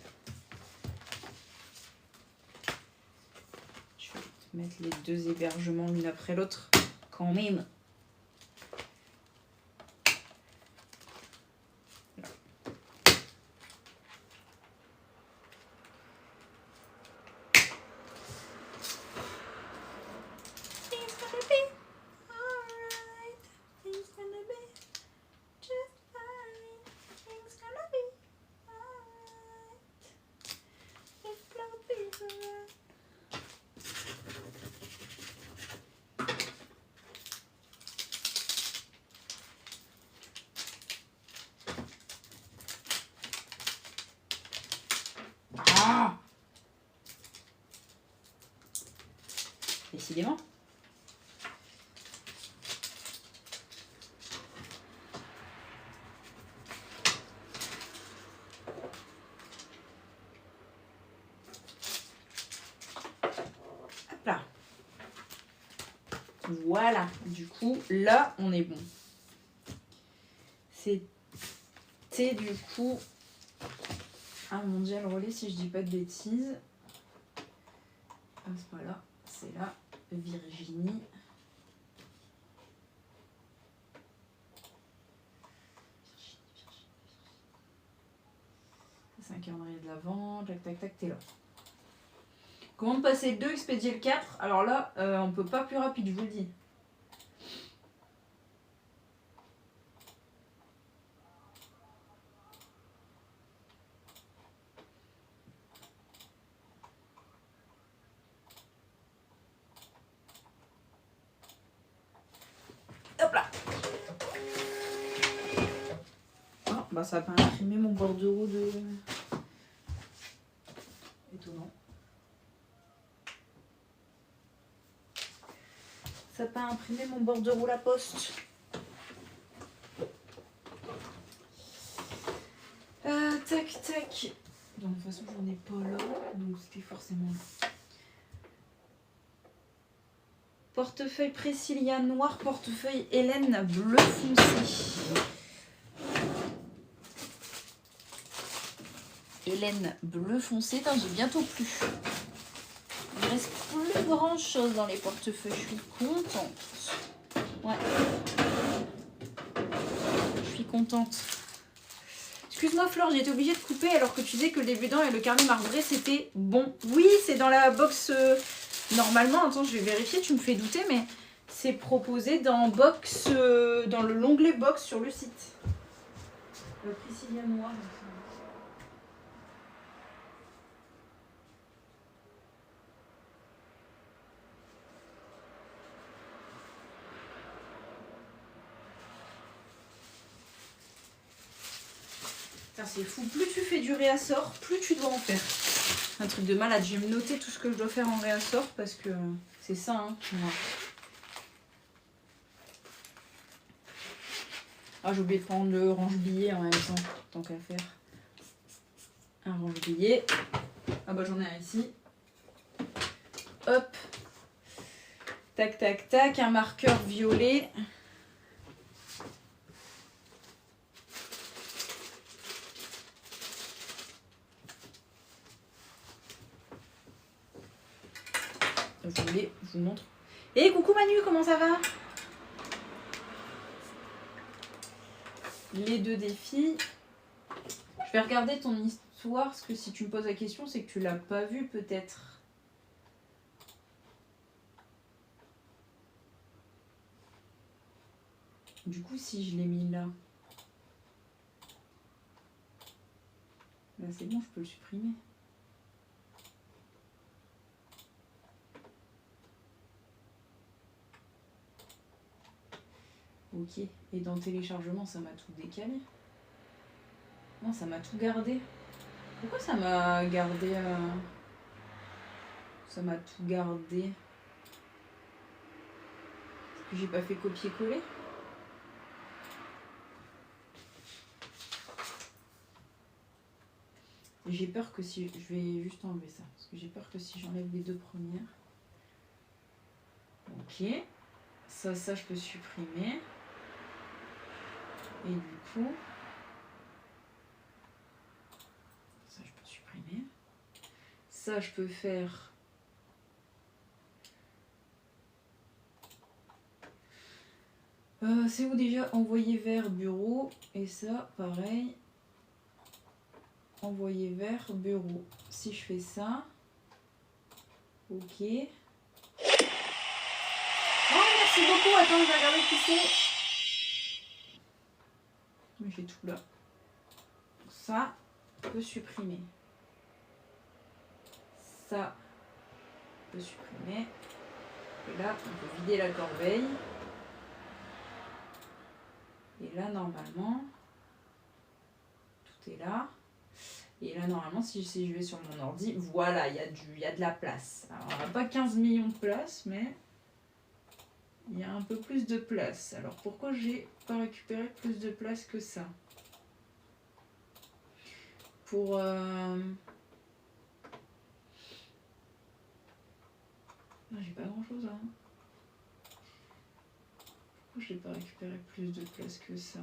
Je vais te mettre les 2 hébergements l'une après l'autre quand même. Décidément. Hop là. Voilà. Du coup, là, on est bon. C'était du coup un mondial relais, si je dis pas de bêtises. Ah, c'est pas là, c'est là. Virginie. C'est un calendrier de l'avant. Tac, tac, tac, t'es là. Commande passer le 2, expédier le 4. Alors là, on peut pas plus rapide, je vous le dis. Bah ça a pas imprimé mon bordereau de... Étonnant. Ça a pas imprimé mon bordereau la poste. Tac, tac. Donc, de toute façon, j'en ai pas là. Donc, c'était forcément là. Portefeuille Priscilla noir, portefeuille Hélène bleu foncé. Hélène bleu foncé. J'ai bientôt plus. Il reste plus grand chose dans les portefeuilles. Je suis contente. Ouais. Je suis contente. Excuse-moi Flore, j'ai été obligée de couper alors que tu disais que le début et le carnet marbré c'était bon. Oui, c'est dans la box... Normalement, attends, je vais vérifier, tu me fais douter, mais c'est proposé dans box, dans l'onglet box sur le site. Le Priscilla noir. C'est fou, plus tu fais du réassort, plus tu dois en faire. Un truc de malade, je vais me noter tout ce que je dois faire en réassort parce que c'est ça, hein. Ouais. Ah, j'ai oublié de prendre le range-billet en même temps, tant qu'à faire. Un range-billet. Ah bah j'en ai un ici. Hop. Tac, tac, tac, un marqueur violet. Je vous montre. Et coucou Manu, comment ça va? Les deux défis. Je vais regarder ton histoire, parce que si tu me poses la question, c'est que tu l'as pas vu peut-être. Du coup, si je l'ai mis là. Là, c'est bon, je peux le supprimer. Ok, et dans téléchargement, ça m'a tout décalé. Non, ça m'a tout gardé. Pourquoi ça m'a gardé Ça m'a tout gardé. Parce que j'ai pas fait copier-coller. J'ai peur que si... Je vais juste enlever ça. Parce que j'ai peur que si j'enlève les deux premières... Ok. Ça, je peux supprimer. Et du coup... Ça, je peux supprimer. Ça, je peux faire... c'est où déjà? Envoyer vers bureau. Et ça, pareil. Envoyer vers bureau. Si je fais ça... Ok. Oh, merci beaucoup. Attends, je vais regarder qui c'est. Mais j'ai tout là. Ça, on peut supprimer. Ça, on peut supprimer. Et là, on peut vider la corbeille. Et là, normalement, tout est là. Et là, normalement, si je vais sur mon ordi, voilà, il y a de la place. Alors, on n'a pas 15 millions de places, mais il y a un peu plus de place. Alors, pourquoi j'ai pas récupéré plus de place que ça? Pour... j'ai pas grand-chose, hein. Pourquoi j'ai pas récupéré plus de place que ça?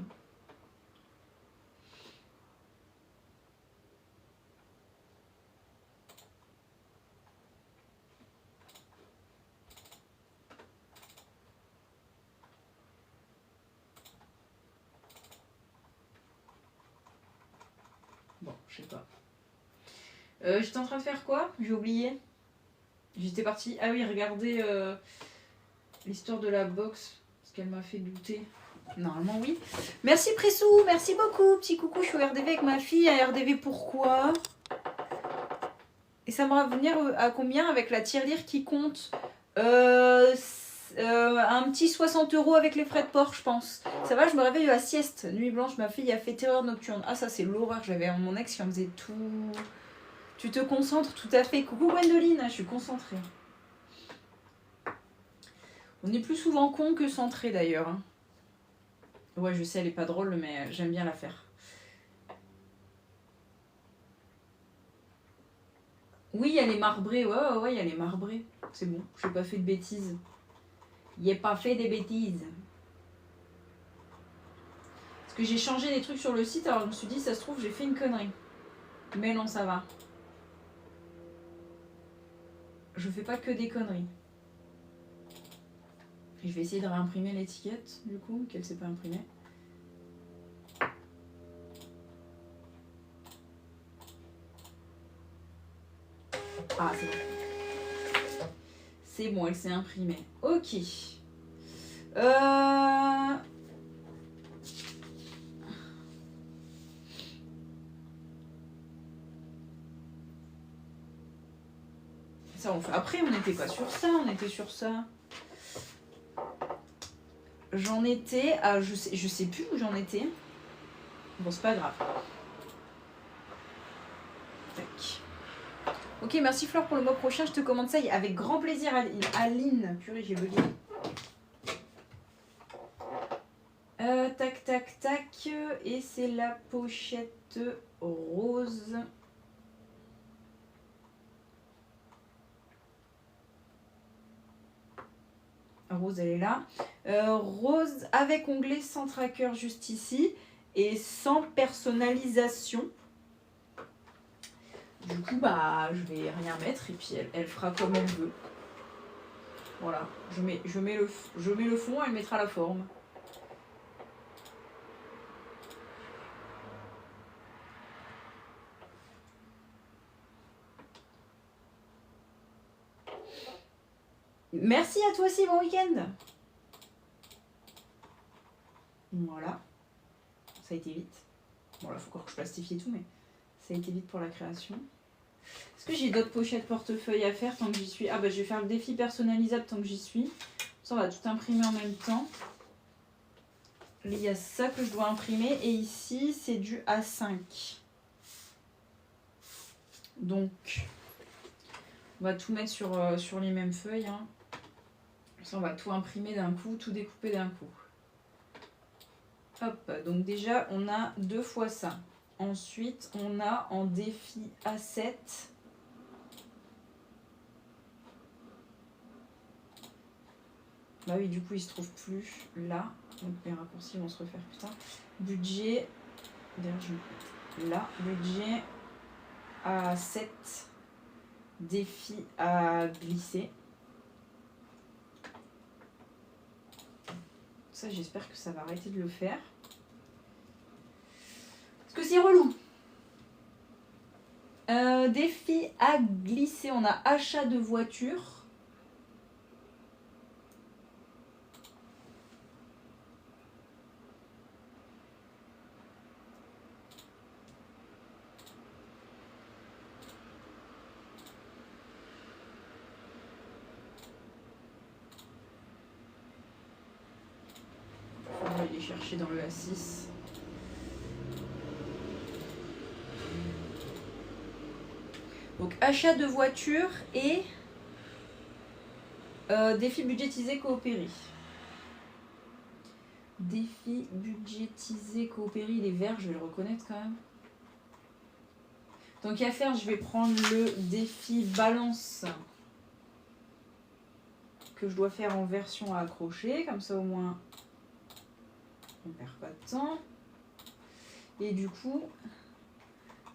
Bon, je sais pas. J'étais en train de faire quoi? J'ai oublié. J'étais partie... Ah oui, regardez l'histoire de la box. Parce qu'elle m'a fait douter. Normalement, oui. Merci Pressou, merci beaucoup. Petit coucou, je suis au RDV avec ma fille. À RDV, pourquoi? Et ça me va venir à combien avec la tirelire qui compte Un petit 60 € avec les frais de port, je pense. Ça va, je me réveille à la sieste. Nuit blanche, ma fille a fait terreur nocturne. Ah, ça, c'est l'horreur. J'avais mon ex qui en faisait tout. Tu te concentres, tout à fait. Coucou Gwendoline, je suis concentrée. On est plus souvent con que centré d'ailleurs. Ouais, je sais, elle est pas drôle, mais j'aime bien la faire. Oui, elle est marbrée. Ouais, elle est marbrée. C'est bon, j'ai pas fait de bêtises. J'ai pas fait des bêtises. Parce que j'ai changé des trucs sur le site, alors je me suis dit, ça se trouve, j'ai fait une connerie. Mais non, ça va. Je fais pas que des conneries. Et je vais essayer de réimprimer l'étiquette, du coup, qu'elle s'est pas imprimée. Ah, c'est bon. C'est bon, elle s'est imprimée. Ok. Ça, on fait. Après, on n'était pas sur ça, on était sur ça. J'en étais à... Je sais plus où j'en étais. Bon, c'est pas grave. Tac. Ok, merci Flore pour le mois prochain. Je te commande ça avec grand plaisir, Aline. Purée, j'ai bugué. Tac, tac, tac. Et c'est la pochette rose. Rose, elle est là. Rose avec onglet sans tracker juste ici. Et sans personnalisation. Du coup, bah, je vais rien mettre et puis elle fera comme elle veut. Voilà, je mets le fond, elle mettra la forme. Merci à toi aussi, bon week-end. Voilà, ça a été vite. Bon là, faut encore que je plastifie tout, mais ça a été vite pour la création. Est-ce que j'ai d'autres pochettes portefeuille à faire tant que j'y suis? Ah bah je vais faire le défi personnalisable tant que j'y suis. Ça, on va tout imprimer en même temps. Il y a ça que je dois imprimer et ici c'est du A5. Donc on va tout mettre sur les mêmes feuilles. Hein. Ça, on va tout imprimer d'un coup, tout découper d'un coup. Hop, donc déjà on a 2 fois ça. Ensuite on a en défi A7. Bah oui, du coup il se trouve plus là. Donc les raccourcis vont se refaire plus tard. Budget. D'ailleurs je là. Budget A7. Défi à glisser. Ça, j'espère que ça va arrêter de le faire. Parce que c'est relou. Défi à glisser. On a achat de voiture. On va aller chercher dans le A6. Donc achat de voiture et défi budgétisé coopéré. Défi budgétisé coopéré, il est vert, je vais le reconnaître quand même. Donc à faire, je vais prendre le défi balance que je dois faire en version à accrocher, comme ça au moins on perd pas de temps. Et du coup,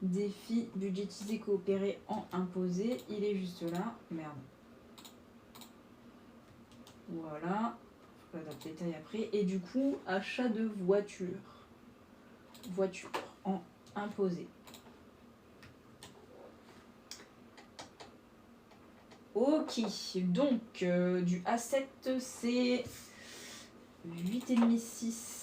défi budgétisé coopéré en imposé, il est juste là. Merde. Voilà. Faut pas d'adapter détail après. Et du coup, achat de voiture. Voiture en imposé. Ok, donc du A7 c'est 8,5, 6.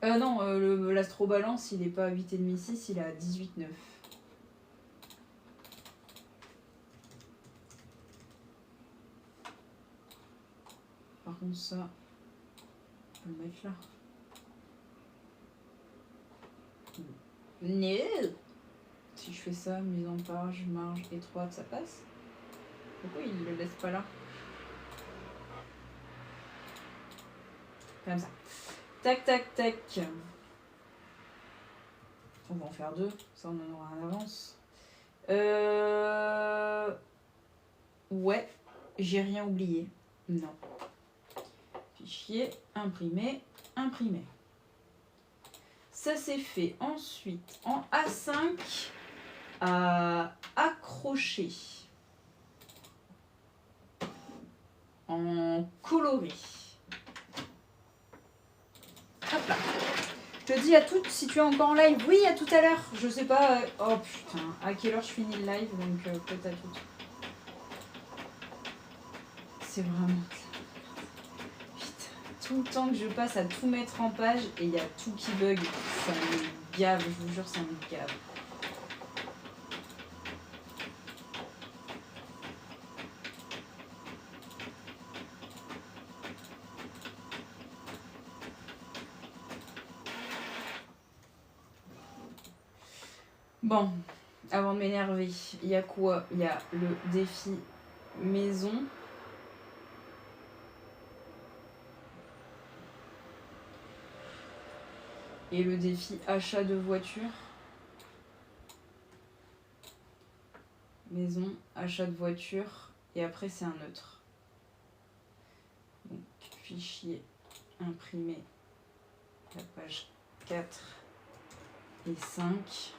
Non, l'astro-balance, il est pas à 8,5, 6, il est à 18,9. Par contre, ça, on peut le mettre là. Non. Si je fais ça, mise en page, marge étroite, ça passe? Pourquoi il le laisse pas là? Comme ça. Tac, tac, tac. On va en faire deux, ça on en aura un avance. Ouais, j'ai rien oublié. Non. Fichier, imprimer, imprimer. Ça c'est fait. Ensuite, en A5, à accrocher. En coloré. Hop là. Je te dis à toutes si tu es encore en live. Oui, à tout à l'heure. Je sais pas. Oh putain, à quelle heure je finis le live, donc peut-être à toutes. C'est vraiment. Putain, tout le temps que je passe à tout mettre en page et il y a tout qui bug. Ça me gave, je vous jure, ça me gave. Bon, avant de m'énerver, il y a quoi? Il y a le défi maison. Et le défi achat de voiture. Maison, achat de voiture. Et après, c'est un neutre. Donc, fichier, imprimer, la page 4 et 5.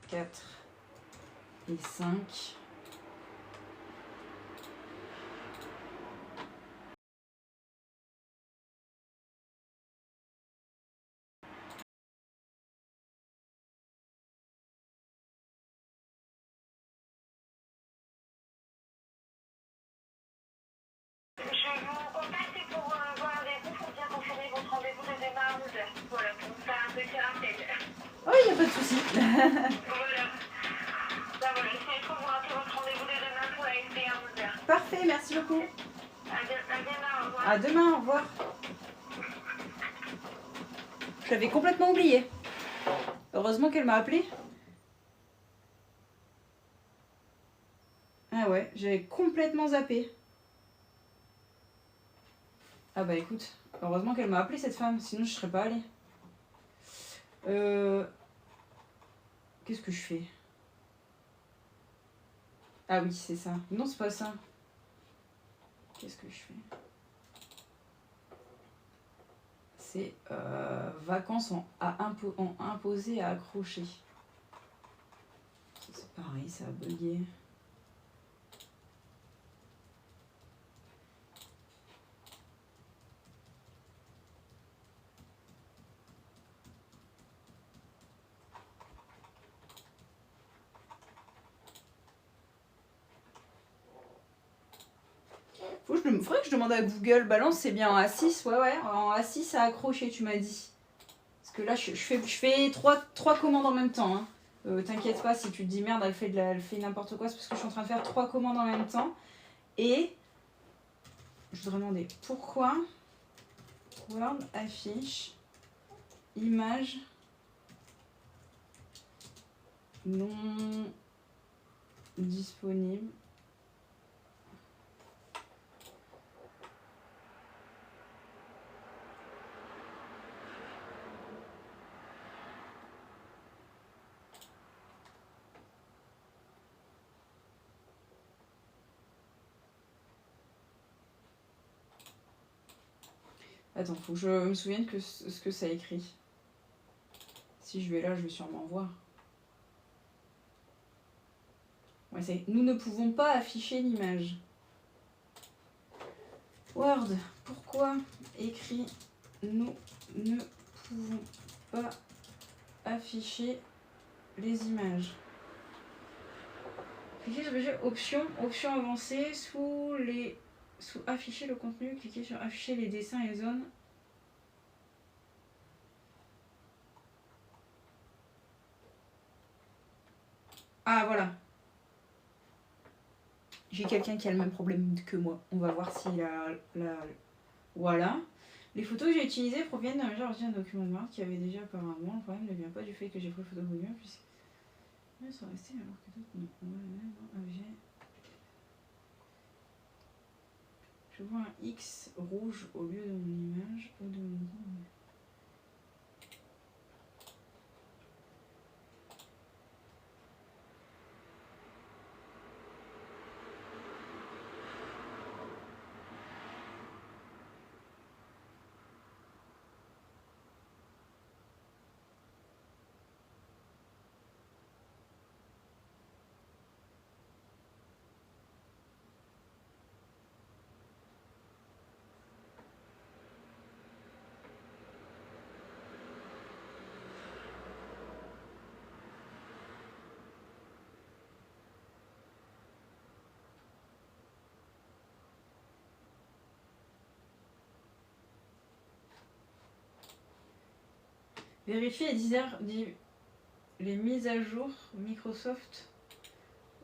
4 et 5. Je vous contacte pour voir un rendez-vous pour bien confirmer votre rendez-vous de demain à 11h. Voilà, pour vous faire un petit rappel. Oh, il n'y a pas de souci. Voilà. Ben voilà, c'est pour vous rappeler votre rendez-vous de demain pour la SP à 11h. Parfait, merci beaucoup. À demain, au revoir. À demain, au revoir. Je l'avais complètement oublié. Heureusement qu'elle m'a appelé. Ah ouais, j'avais complètement zappé. Ah bah écoute, heureusement qu'elle m'a appelé cette femme, sinon je serais pas allée. Qu'est-ce que je fais? Ah oui, c'est ça. Non, c'est pas ça. Qu'est-ce que je fais? C'est vacances en imposé à accrocher. C'est pareil, ça a bugué. Faudrait que je demande à Google. Balance, c'est bien en A6. Ouais, en A6 à accrocher, tu m'as dit. Parce que là, je fais trois commandes en même temps. Hein. T'inquiète pas, si tu te dis merde, elle fait n'importe quoi, c'est parce que je suis en train de faire 3 commandes en même temps. Et je voudrais demander pourquoi Word affiche image non disponible. Attends, faut que je me souvienne que ce que ça écrit. Si je vais là, je vais sûrement voir. Ouais, c'est nous ne pouvons pas afficher l'image. Word, pourquoi écrit nous ne pouvons pas afficher les images? Cliquez sur l'objet option avancée sous les Sous afficher le contenu, cliquez sur afficher les dessins et zones. Ah voilà. J'ai quelqu'un qui a le même problème que moi. On va voir si la... Voilà. Les photos que j'ai utilisées proviennent d'un majeur d'un document Word qui avait déjà apparemment. Le problème ne vient pas du fait que j'ai pris photo volume, puisque... Ils sont restés alors que d'autres non. Objet. Je vois un X rouge au lieu de mon image ou de mon... Vérifier les mises à jour Microsoft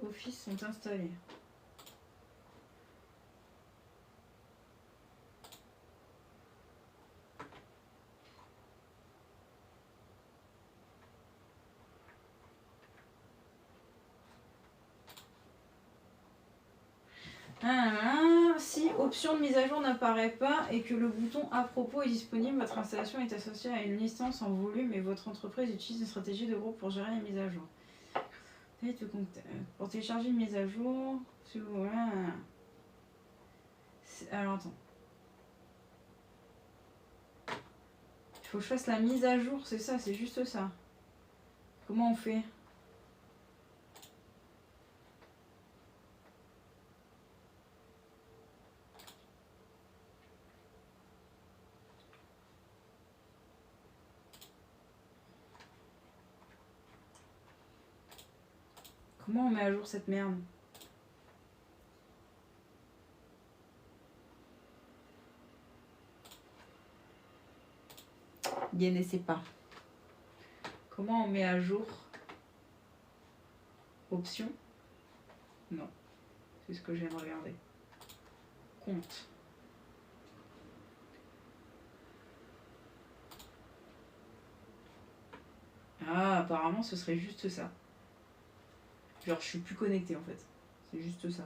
Office sont installées. Si option de mise à jour n'apparaît pas et que le bouton à propos est disponible, votre installation est associée à une licence en volume et votre entreprise utilise une stratégie de groupe pour gérer les mises à jour. Pour télécharger une mise à jour, alors attends. Il faut que je fasse la mise à jour, c'est ça, c'est juste ça. Comment on fait ? Comment on met à jour cette merde ? Bien, ne sait pas. Comment on met à jour ? Option ? Non. C'est ce que je viens de regarder. Compte. Ah, apparemment, ce serait juste ça. Genre, je suis plus connectée en fait. C'est juste ça.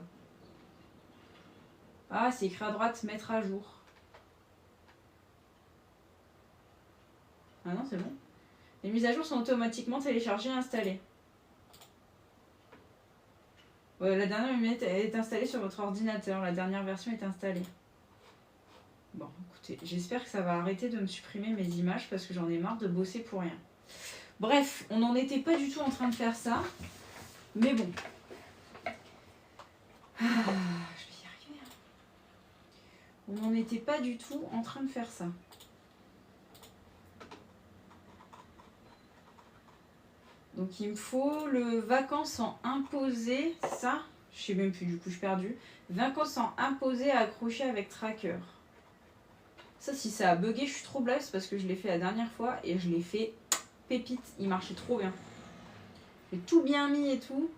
Ah, c'est écrit à droite, mettre à jour. Ah non, c'est bon. Les mises à jour sont automatiquement téléchargées et installées. Ouais, la dernière lunette est installée sur votre ordinateur. La dernière version est installée. Bon, écoutez, j'espère que ça va arrêter de me supprimer mes images parce que j'en ai marre de bosser pour rien. Bref, on n'en était pas du tout en train de faire ça. Mais bon. Je vais y arriver. On n'en était pas du tout en train de faire ça. Donc il me faut le vacances en imposé, ça, je sais même plus, du coup je suis perdue. Vacances en imposé à accrocher avec tracker. Ça, si ça a bugué, je suis trop blesse parce que je l'ai fait la dernière fois et je l'ai fait pépite, il marchait trop bien. J'ai tout bien mis et tout.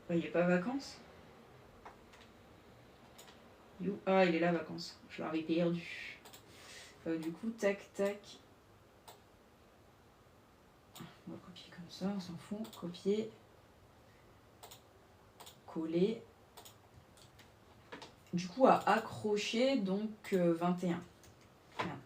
Il n'y a pas vacances. Ah, il est là, vacances. Je l'avais perdu. Du coup, tac, tac. On va copier comme ça, on s'en fout. Copier. Coller. Du coup, à accrocher, donc 21. Merde.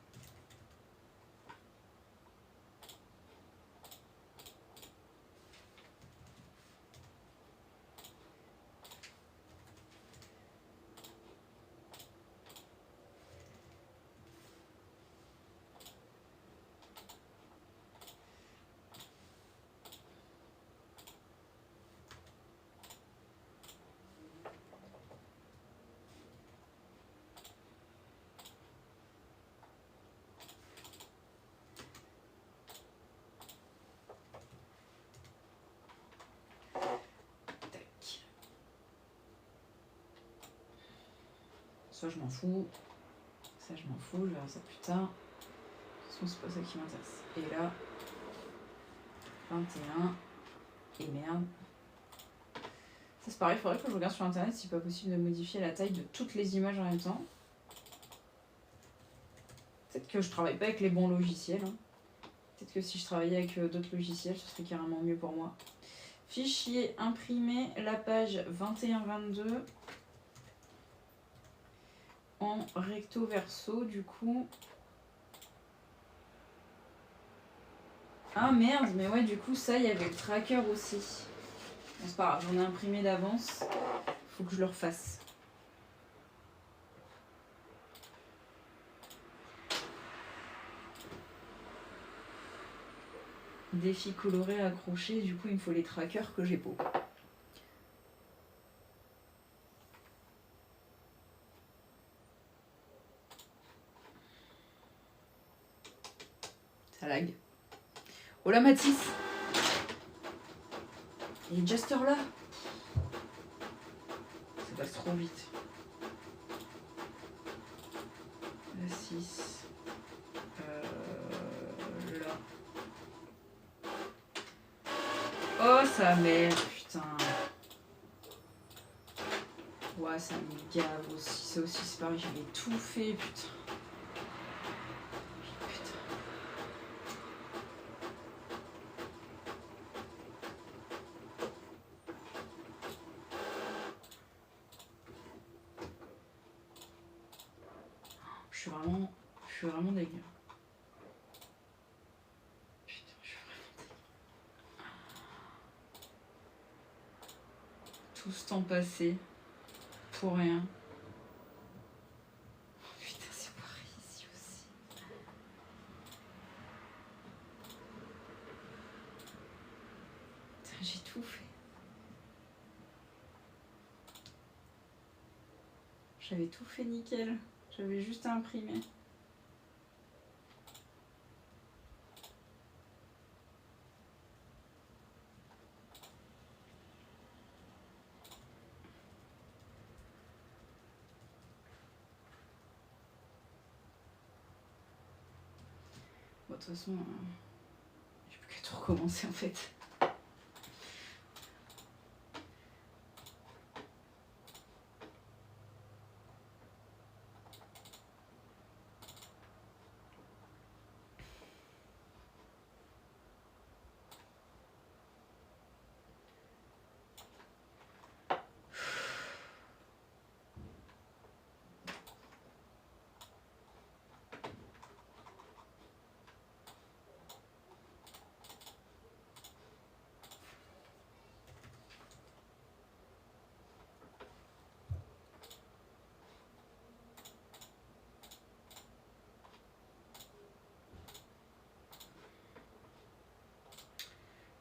Ça, je m'en fous. Ça, je m'en fous. Je verrai ça plus tard. De toute façon, c'est pas ça qui m'intéresse. Et là, 21. Et merde. Ça, c'est pareil. Il faudrait que je regarde sur internet si c'est pas possible de modifier la taille de toutes les images en même temps. Peut-être que je travaille pas avec les bons logiciels. Hein. Peut-être que si je travaillais avec d'autres logiciels, ce serait carrément mieux pour moi. Fichier imprimé, la page 21-22 en recto verso du coup. Ah merde, mais ouais, du coup, ça, il y avait le tracker aussi. Bon, c'est pas grave, j'en ai imprimé d'avance. Faut que je le refasse. Défi coloré accroché, du coup, il me faut les trackers que j'ai pas. Ça lag. Oh la Matisse! Il est Jester là! Ça passe trop vite. La 6. Là. Oh sa mère, putain. Ouais, ça me gave aussi. Ça aussi, c'est pareil, j'avais tout fait, putain. Je suis vraiment dégueu. Putain, je suis vraiment dégueu. Tout ce temps passé pour rien. Putain, c'est pareil ici aussi. Putain, j'ai tout fait. J'avais tout fait nickel. J'avais juste à imprimer. Bon, de toute façon, j'ai plus qu'à tout recommencer en fait.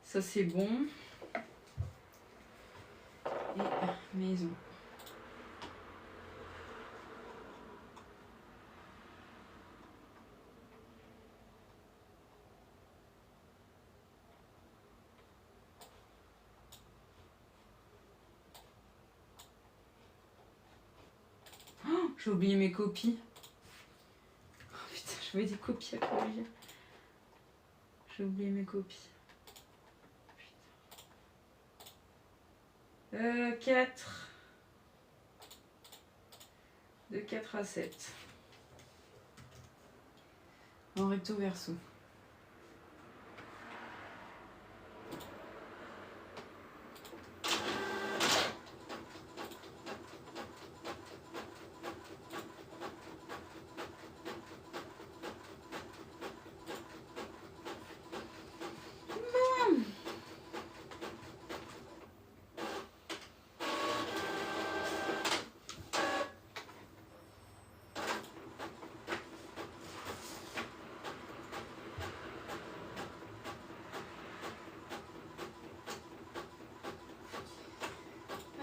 Ça c'est bon. Et maison. Oh, j'ai oublié mes copies. Oh putain, j'avais des copies à corriger. J'ai oublié mes copies. 4. De 4 à 7. En recto verso.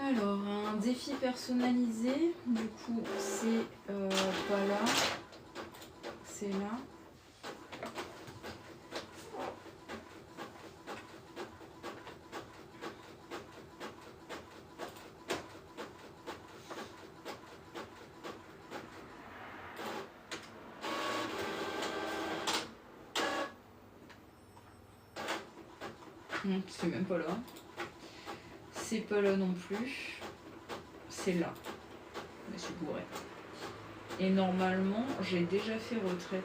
Alors, un défi personnalisé, du coup, c'est pas là, c'est là. C'est même pas là. C'est pas là non plus. C'est là. Mais je suis bourrée. Et normalement, j'ai déjà fait retraite.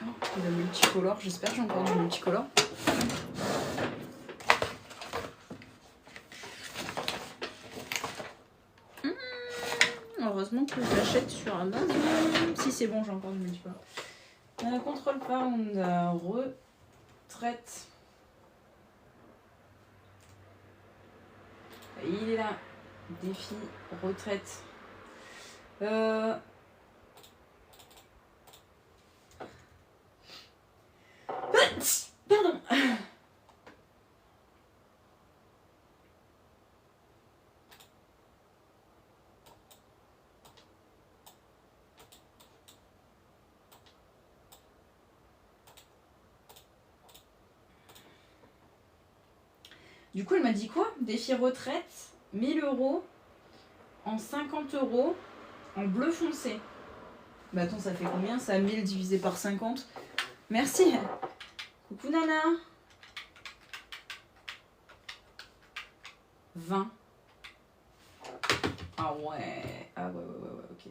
Oh, le multicolore, j'espère que j'ai encore du multicolore. Heureusement que je l'achète sur Amazon. Si c'est bon, j'ai encore du multicolore. Contrôle pound, retraite. Il est là. Défi, retraite. Pardon. Du coup, elle m'a dit quoi? Défi retraite, 1000 € en 50 € en bleu foncé. Bah attends, ça fait combien ça? 1000 divisé par 50. Merci. Coucou Nana. 20. Ah ouais. Ah ouais, ok.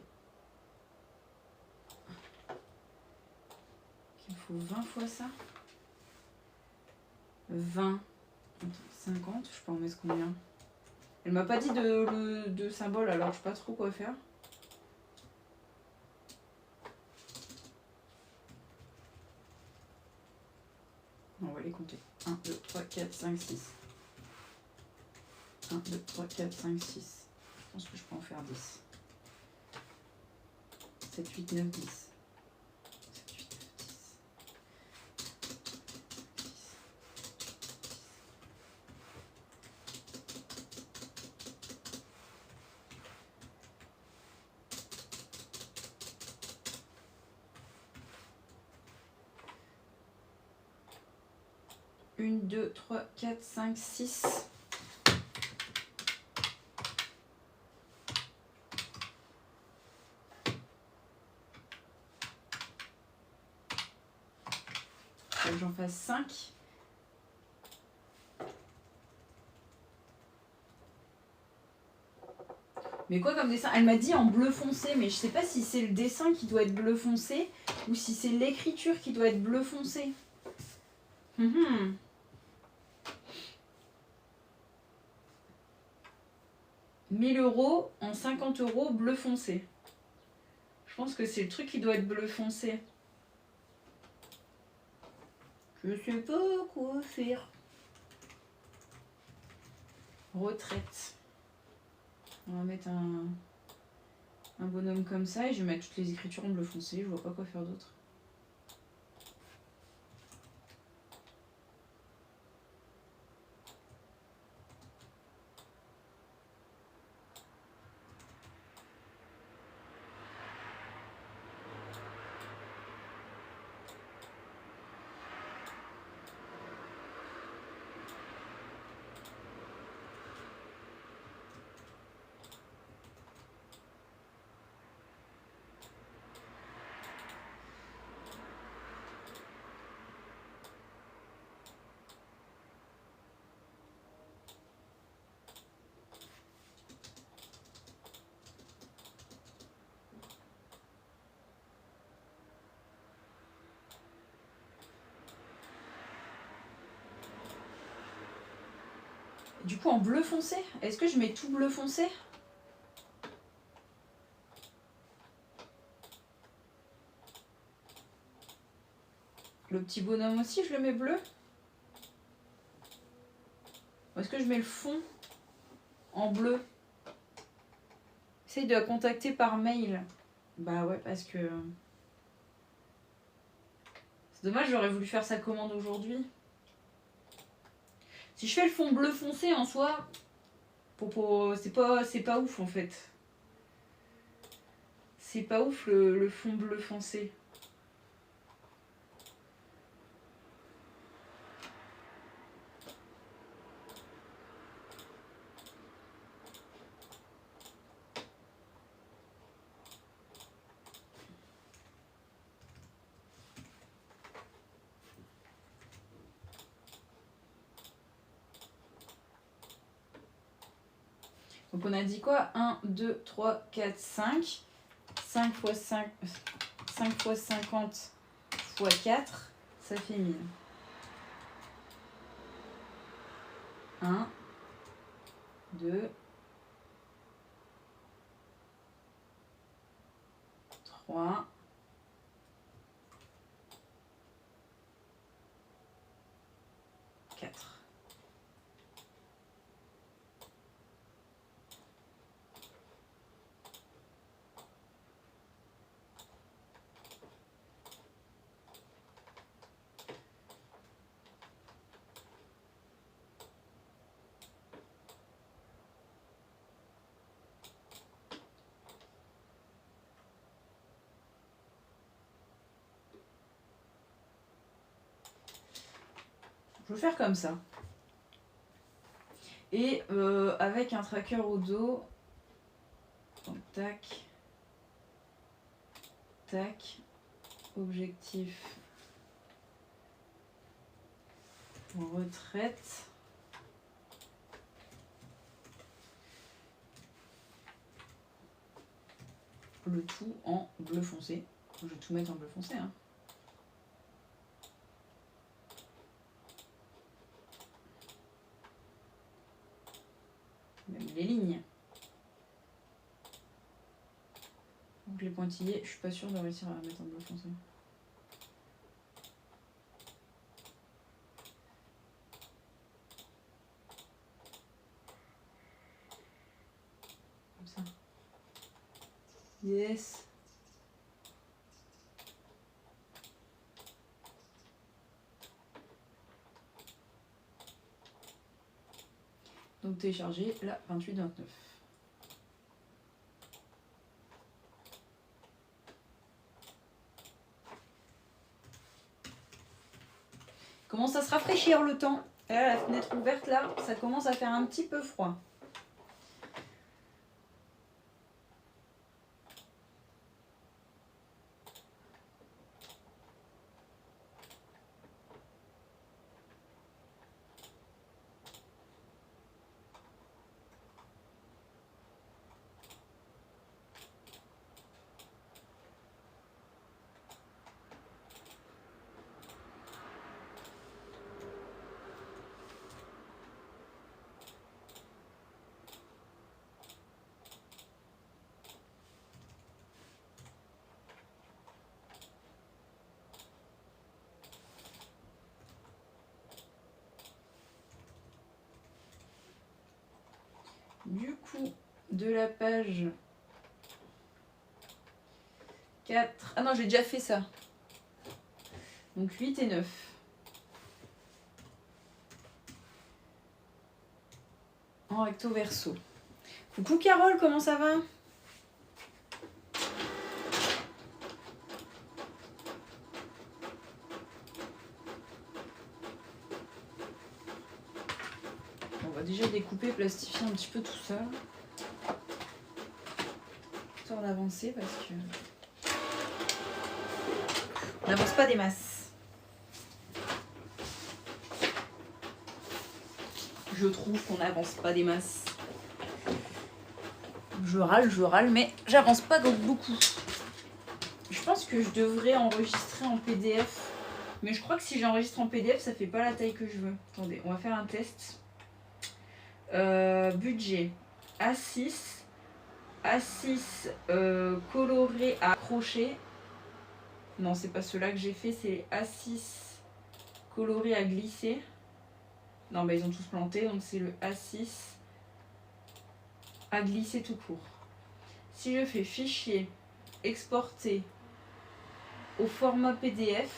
Il me faut 20 fois ça. 20. Attends, 50, je peux en mettre combien? Elle m'a pas dit de symbole, alors je sais pas trop quoi faire. On va les compter. 1, 2, 3, 4, 5, 6. 1, 2, 3, 4, 5, 6. Je pense que je peux en faire 10. 7, 8, 9, 10. 7, 8, 9, 10. 1, 2, 3, 4, 5, 6. Faut que j'en fasse 5. Mais quoi comme dessin? Elle m'a dit en bleu foncé, mais je sais pas si c'est le dessin qui doit être bleu foncé ou si c'est l'écriture qui doit être bleu foncé. 1000 € en 50 € bleu foncé. Je pense que c'est le truc qui doit être bleu foncé. Je sais pas quoi faire. Retraite. On va mettre un bonhomme comme ça et je vais mettre toutes les écritures en bleu foncé. Je vois pas quoi faire d'autre. Du coup en bleu foncé, est-ce que je mets tout bleu foncé? Le petit bonhomme aussi, je le mets bleu? Ou est-ce que je mets le fond en bleu? Essaye de la contacter par mail. Bah ouais, parce que... C'est dommage, j'aurais voulu faire sa commande aujourd'hui. Si je fais le fond bleu foncé en soi, c'est pas ouf en fait. C'est pas ouf le fond bleu foncé. Donc on a dit quoi? 1, 2, 3, 4, 5. 5 fois 5, 5 fois 50 fois 4, ça fait 1000. 1, 2, 3, 4. Je vais faire comme ça. Et avec un tracker au dos. Donc, tac. Tac. Objectif. Retraite. Le tout en bleu foncé. Je vais tout mettre en bleu foncé. Hein. Même les lignes. Donc les pointillés, je suis pas sûre de réussir à mettre en bleu foncé. Comme ça. Yes. Donc télécharger la 2829. Commence à se rafraîchir le temps. Et là, la fenêtre ouverte là, ça commence à faire un petit peu froid. Du coup, de la page 4... Ah non, j'ai déjà fait ça. Donc 8 et 9. En recto verso. Coucou Carole, comment ça va? On va déjà découper, plastifier un petit peu tout ça. Histoire d'avancer parce que... on n'avance pas des masses. Je trouve qu'on n'avance pas des masses. Je râle, mais j'avance pas donc beaucoup. Je pense que je devrais enregistrer en PDF. Mais je crois que si j'enregistre en PDF, ça fait pas la taille que je veux. Attendez, on va faire un test. Budget. A6. A6 coloré à crochet. Non, c'est pas ceux-là que j'ai fait, c'est A6 coloré à glisser. Non, bah ils ont tous planté, donc c'est le A6 à glisser tout court. Si je fais fichier, exporter au format PDF,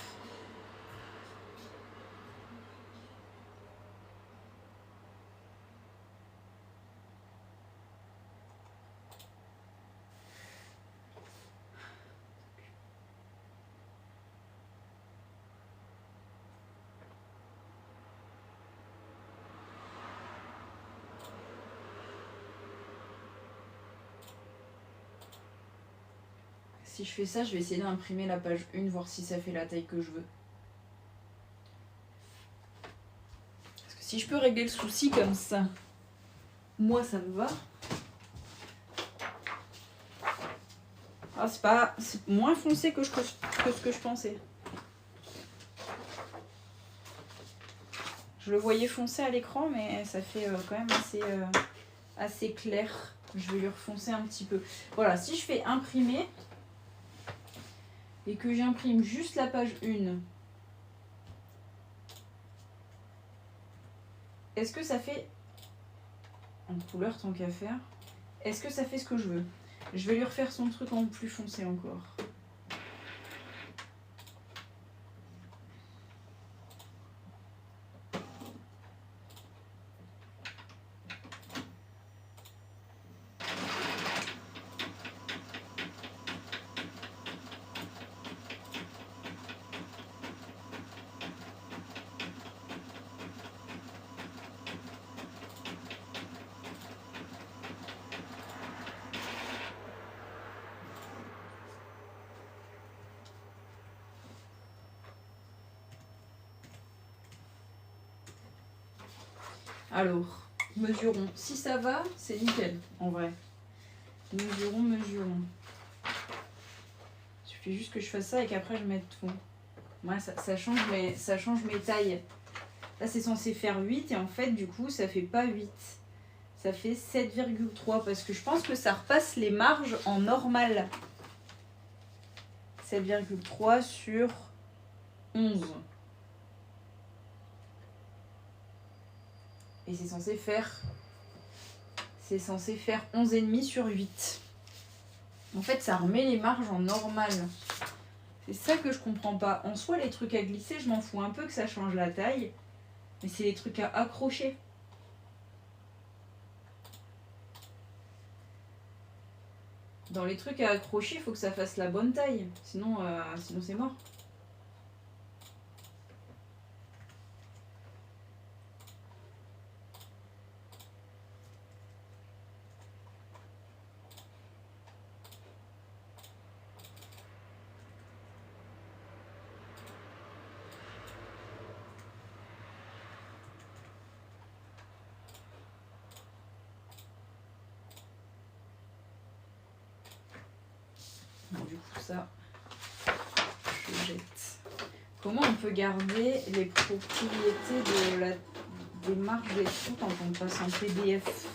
si je fais ça, je vais essayer d'imprimer la page 1, voir si ça fait la taille que je veux. Parce que si je peux régler le souci comme ça, moi ça me va. Ah, c'est moins foncé que ce que je pensais. Je le voyais foncé à l'écran, mais ça fait quand même assez clair. Je vais lui refoncer un petit peu. Voilà, si je fais imprimer et que j'imprime juste la page 1, est-ce que ça fait, en couleur tant qu'à faire, est-ce que ça fait ce que je veux? Je vais lui refaire son truc en plus foncé encore. Alors, mesurons. Si ça va, c'est nickel, en vrai. Mesurons. Il suffit juste que je fasse ça et qu'après je mette tout. Ouais, ça change mes tailles. Là, c'est censé faire 8 et en fait, du coup, ça fait pas 8. Ça fait 7,3 parce que je pense que ça repasse les marges en normal. 7,3 sur 11. Et c'est censé faire 11,5 sur 8. En fait, ça remet les marges en normal. C'est ça que je comprends pas. En soi, les trucs à glisser, je m'en fous un peu que ça change la taille. Mais c'est les trucs à accrocher. Dans les trucs à accrocher, il faut que ça fasse la bonne taille. Sinon c'est mort. Bon, du coup, ça, je jette. Comment on peut garder les propriétés des marges et tout quand on passe en PDF?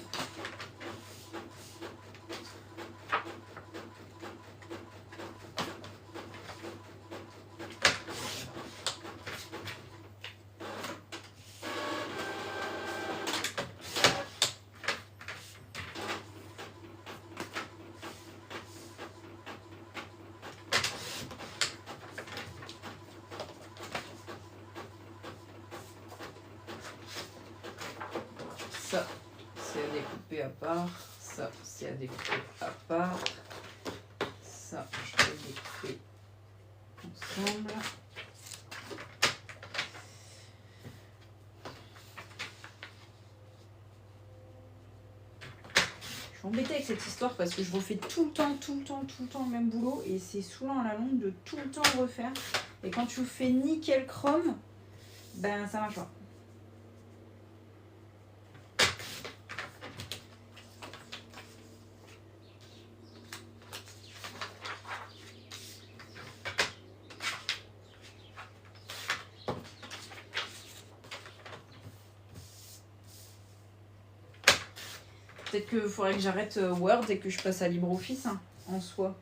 Ça, c'est à découper à part. Ça, c'est à découper à part. Ça, je peux découper ensemble. Je suis embêtée avec cette histoire parce que je refais tout le temps le même boulot et c'est saoulant à la longue de tout le temps refaire. Et quand tu fais nickel chrome, ben ça marche pas. Peut-être qu'il faudrait que j'arrête Word et que je passe à LibreOffice hein, en soi.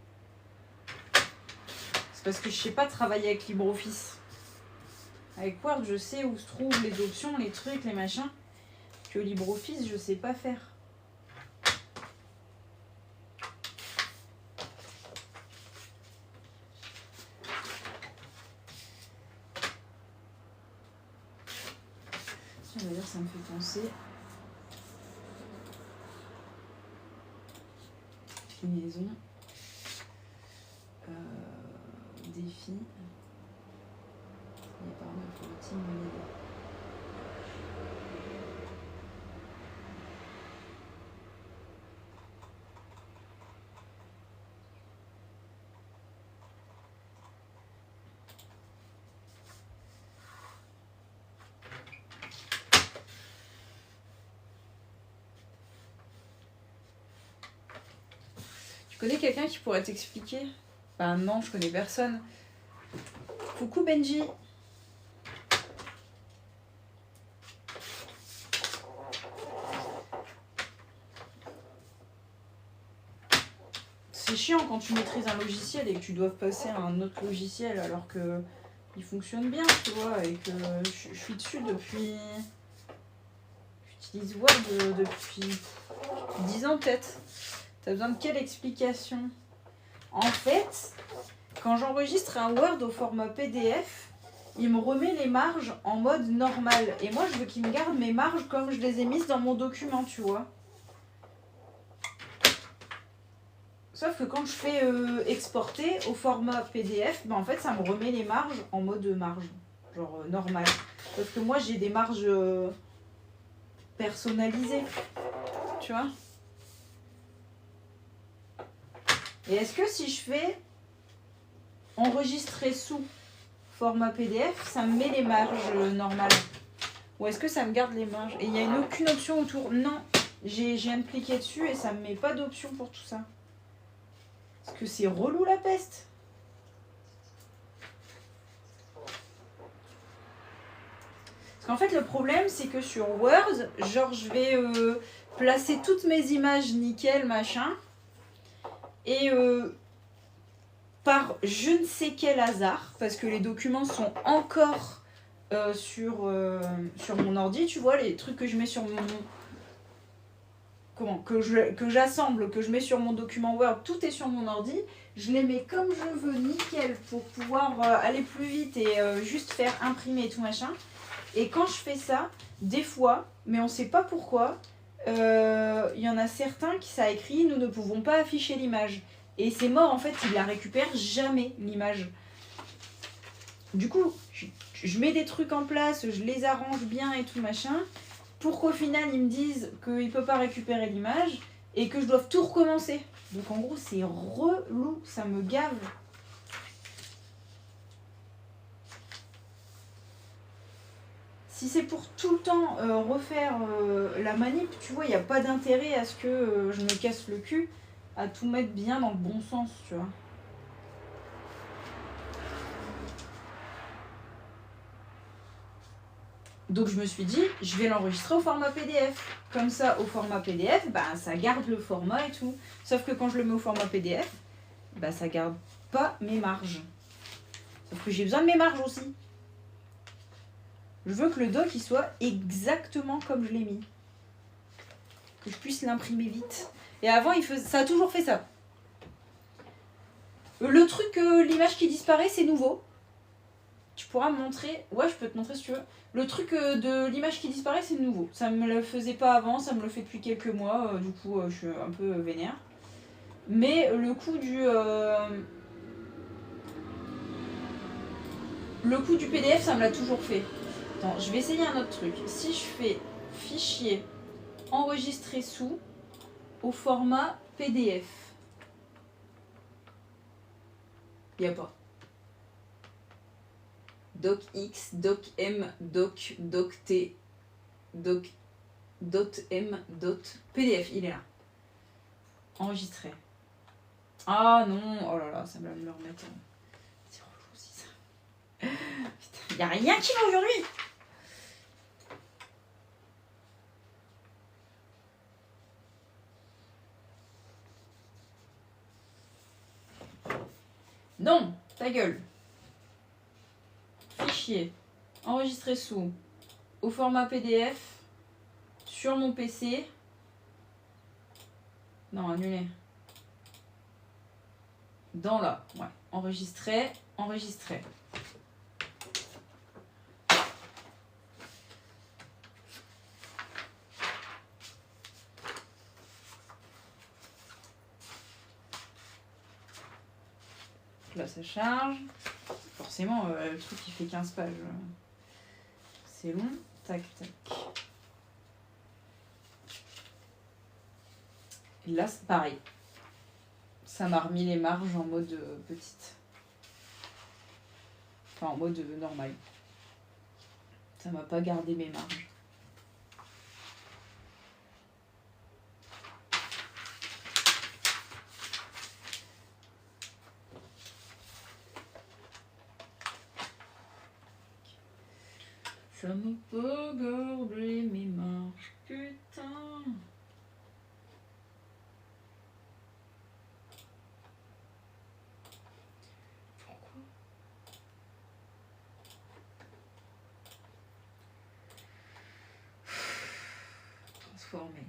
C'est parce que je sais pas travailler avec LibreOffice. Avec Word, je sais où se trouvent les options, les trucs, les machins. Que LibreOffice, je sais pas faire. Tiens, d'ailleurs, ça me fait penser. Maison. Défi. Et par notre routine monnaie. connais quelqu'un qui pourrait t'expliquer? Bah non, je connais personne. Coucou Benji. C'est chiant quand tu maîtrises un logiciel et que tu dois passer à un autre logiciel alors que il fonctionne bien, tu vois, et que je suis dessus depuis... J'utilise Word depuis 10 ans peut-être. T'as besoin de quelle explication? En fait, quand j'enregistre un Word au format PDF, il me remet les marges en mode normal. Et moi, je veux qu'il me garde mes marges comme je les ai mises dans mon document, tu vois. Sauf que quand je fais exporter au format PDF, ben en fait, ça me remet les marges en mode marge, genre normal. Sauf que moi, j'ai des marges personnalisées, tu vois. Et est-ce que si je fais enregistrer sous format PDF, ça me met les marges normales? Ou est-ce que ça me garde les marges? Et il n'y a aucune option autour? Non, j'ai viens de cliquer dessus et ça me met pas d'option pour tout ça. Parce que c'est relou la peste. Parce qu'en fait le problème c'est que sur Word, genre je vais placer toutes mes images nickel machin. Et par je ne sais quel hasard, parce que les documents sont encore sur mon ordi, tu vois, les trucs que je mets sur mon... que j'assemble, que je mets sur mon document Word, tout est sur mon ordi. Je les mets comme je veux, nickel, pour pouvoir aller plus vite et juste faire imprimer et tout machin. Et quand je fais ça, des fois, mais on sait pas pourquoi, y en a certains qui ça écrit « Nous ne pouvons pas afficher l'image ». Et c'est mort, en fait, ils la récupèrent jamais, l'image. Du coup, je mets des trucs en place, je les arrange bien et tout machin, pour qu'au final, ils me disent qu'ils ne peuvent pas récupérer l'image et que je dois tout recommencer. Donc en gros, c'est relou, ça me gave. Si c'est pour tout le temps refaire la manip, tu vois, il n'y a pas d'intérêt à ce que je me casse le cul à tout mettre bien dans le bon sens, tu vois. Donc je me suis dit, je vais l'enregistrer au format PDF. Comme ça, au format PDF, bah, ça garde le format et tout. Sauf que quand je le mets au format PDF, bah, ça garde pas mes marges. Sauf que j'ai besoin de mes marges aussi. Je veux que le doc il soit exactement comme je l'ai mis. Que je puisse l'imprimer vite. Et avant, ça a toujours fait ça. Le truc, l'image qui disparaît, c'est nouveau. Tu pourras me montrer. Ouais, je peux te montrer si tu veux. Le truc de l'image qui disparaît, c'est nouveau. Ça me le faisait pas avant, ça me le fait depuis quelques mois. Du coup, je suis un peu vénère. Mais le coup du PDF, ça me l'a toujours fait. Attends, je vais essayer un autre truc. Si je fais fichier enregistrer sous au format PDF, il n'y a pas. DocX, DocM, DocT, Doc.m, PDF, il est là. Enregistré. Ah non, oh là là, ça va me le remettre. C'est relou aussi ça. Putain, y a rien qui va aujourd'hui. Non, ta gueule. Fichier, enregistré sous, au format PDF, sur mon PC. Non, annulé. Dans là, ouais. Enregistrer. Là, ça charge. Forcément, le truc qui fait 15 pages. C'est long. Tac, tac. Et là, c'est pareil. Ça m'a remis les marges en mode petite. Enfin, en mode normal. Ça m'a pas gardé mes marges. Ça me peut garder mes marches, putain. Pourquoi? Transformer.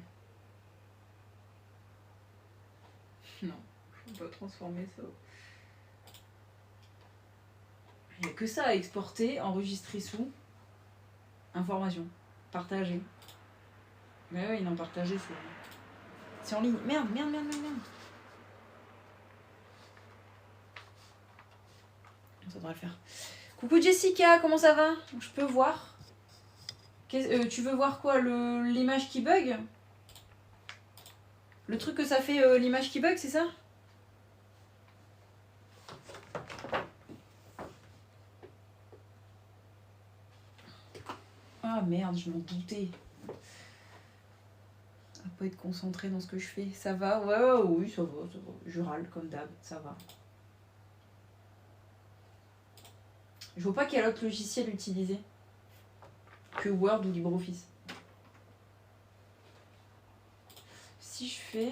Non, je peux pas transformer ça. Il n'y a que ça à exporter, enregistrer sous. Information. Partager. Mais oui, non, partager, c'est en ligne. Merde. Ça devrait le faire. Coucou Jessica, comment ça va? Je peux voir. Tu veux voir quoi? L'image qui bug? Le truc que ça fait l'image qui bug, c'est ça? Ah merde, je m'en doutais. À pas être concentré dans ce que je fais. Ça va? Ouais, oui, ça va. Je râle comme d'hab, ça va. Je vois pas quel autre logiciel utiliser que Word ou LibreOffice. Si je fais...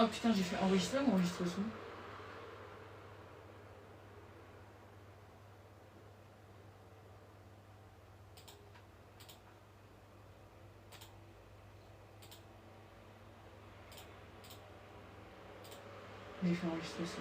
Oh putain, j'ai fait enregistrer ou enregistrer son? J'ai fait enregistrer son.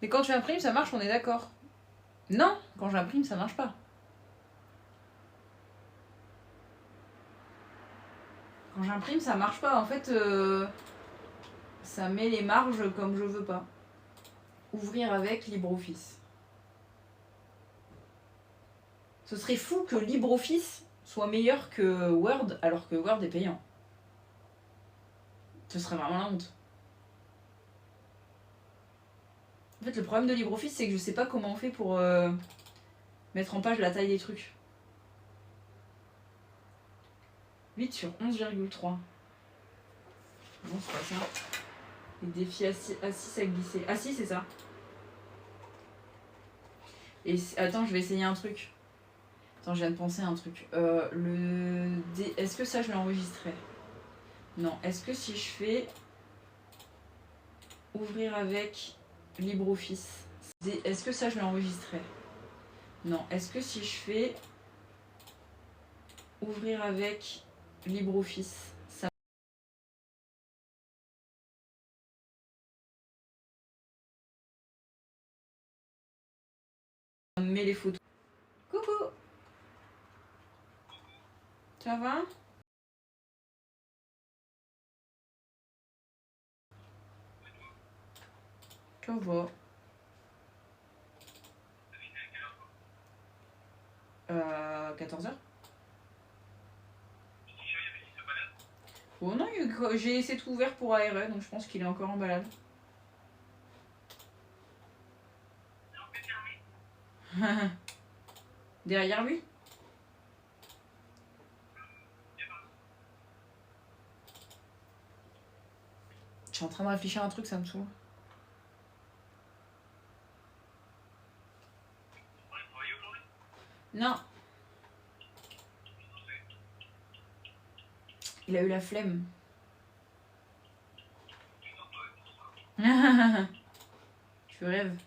Mais quand tu imprimes, ça marche, on est d'accord? Non, quand j'imprime, ça marche pas. Quand j'imprime, ça marche pas. En fait, ça met les marges comme je veux pas. Ouvrir avec LibreOffice. Ce serait fou que LibreOffice soit meilleur que Word alors que Word est payant. Ce serait vraiment la honte. En fait, le problème de LibreOffice, c'est que je sais pas comment on fait pour mettre en page la taille des trucs. 8 sur 11,3. Non, c'est pas ça. Les défis assis à glisser. Ah si, c'est ça. Et attends, je vais essayer un truc. Attends, je viens de penser à un truc. Est-ce que ça, je l'ai enregistré? Non. Est-ce que si je fais ouvrir avec LibreOffice, est-ce que ça, je l'ai enregistré? Non. Est-ce que si je fais ouvrir avec LibreOffice, ça me met les photos? Coucou! Ça va? Ça va. 14h? Oh non, j'ai laissé tout ouvert pour aérer, donc je pense qu'il est encore en balade. Derrière lui? Je suis en train de réfléchir à un truc, ça me saoule. Non. Il a eu la flemme. Tu rêves.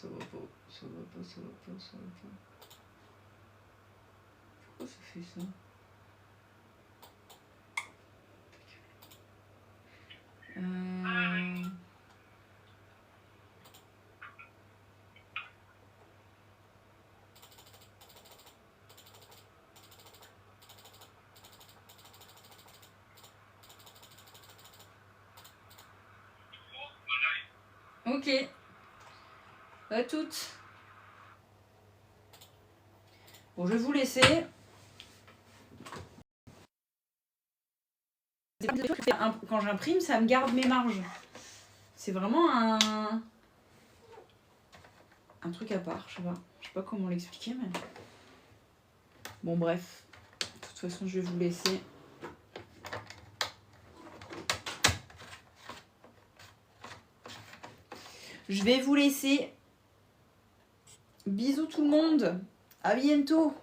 Ça va pas, ça va pas, ça va pas, ça va pas. Pourquoi ça fait ça? Ok. À toutes. Bon, je vais vous laisser. Quand j'imprime, ça me garde mes marges. C'est vraiment un truc à part, je sais pas comment l'expliquer, mais... Bon, bref. De toute façon, je vais vous laisser. Je vais vous laisser. Bisous tout le monde. À bientôt.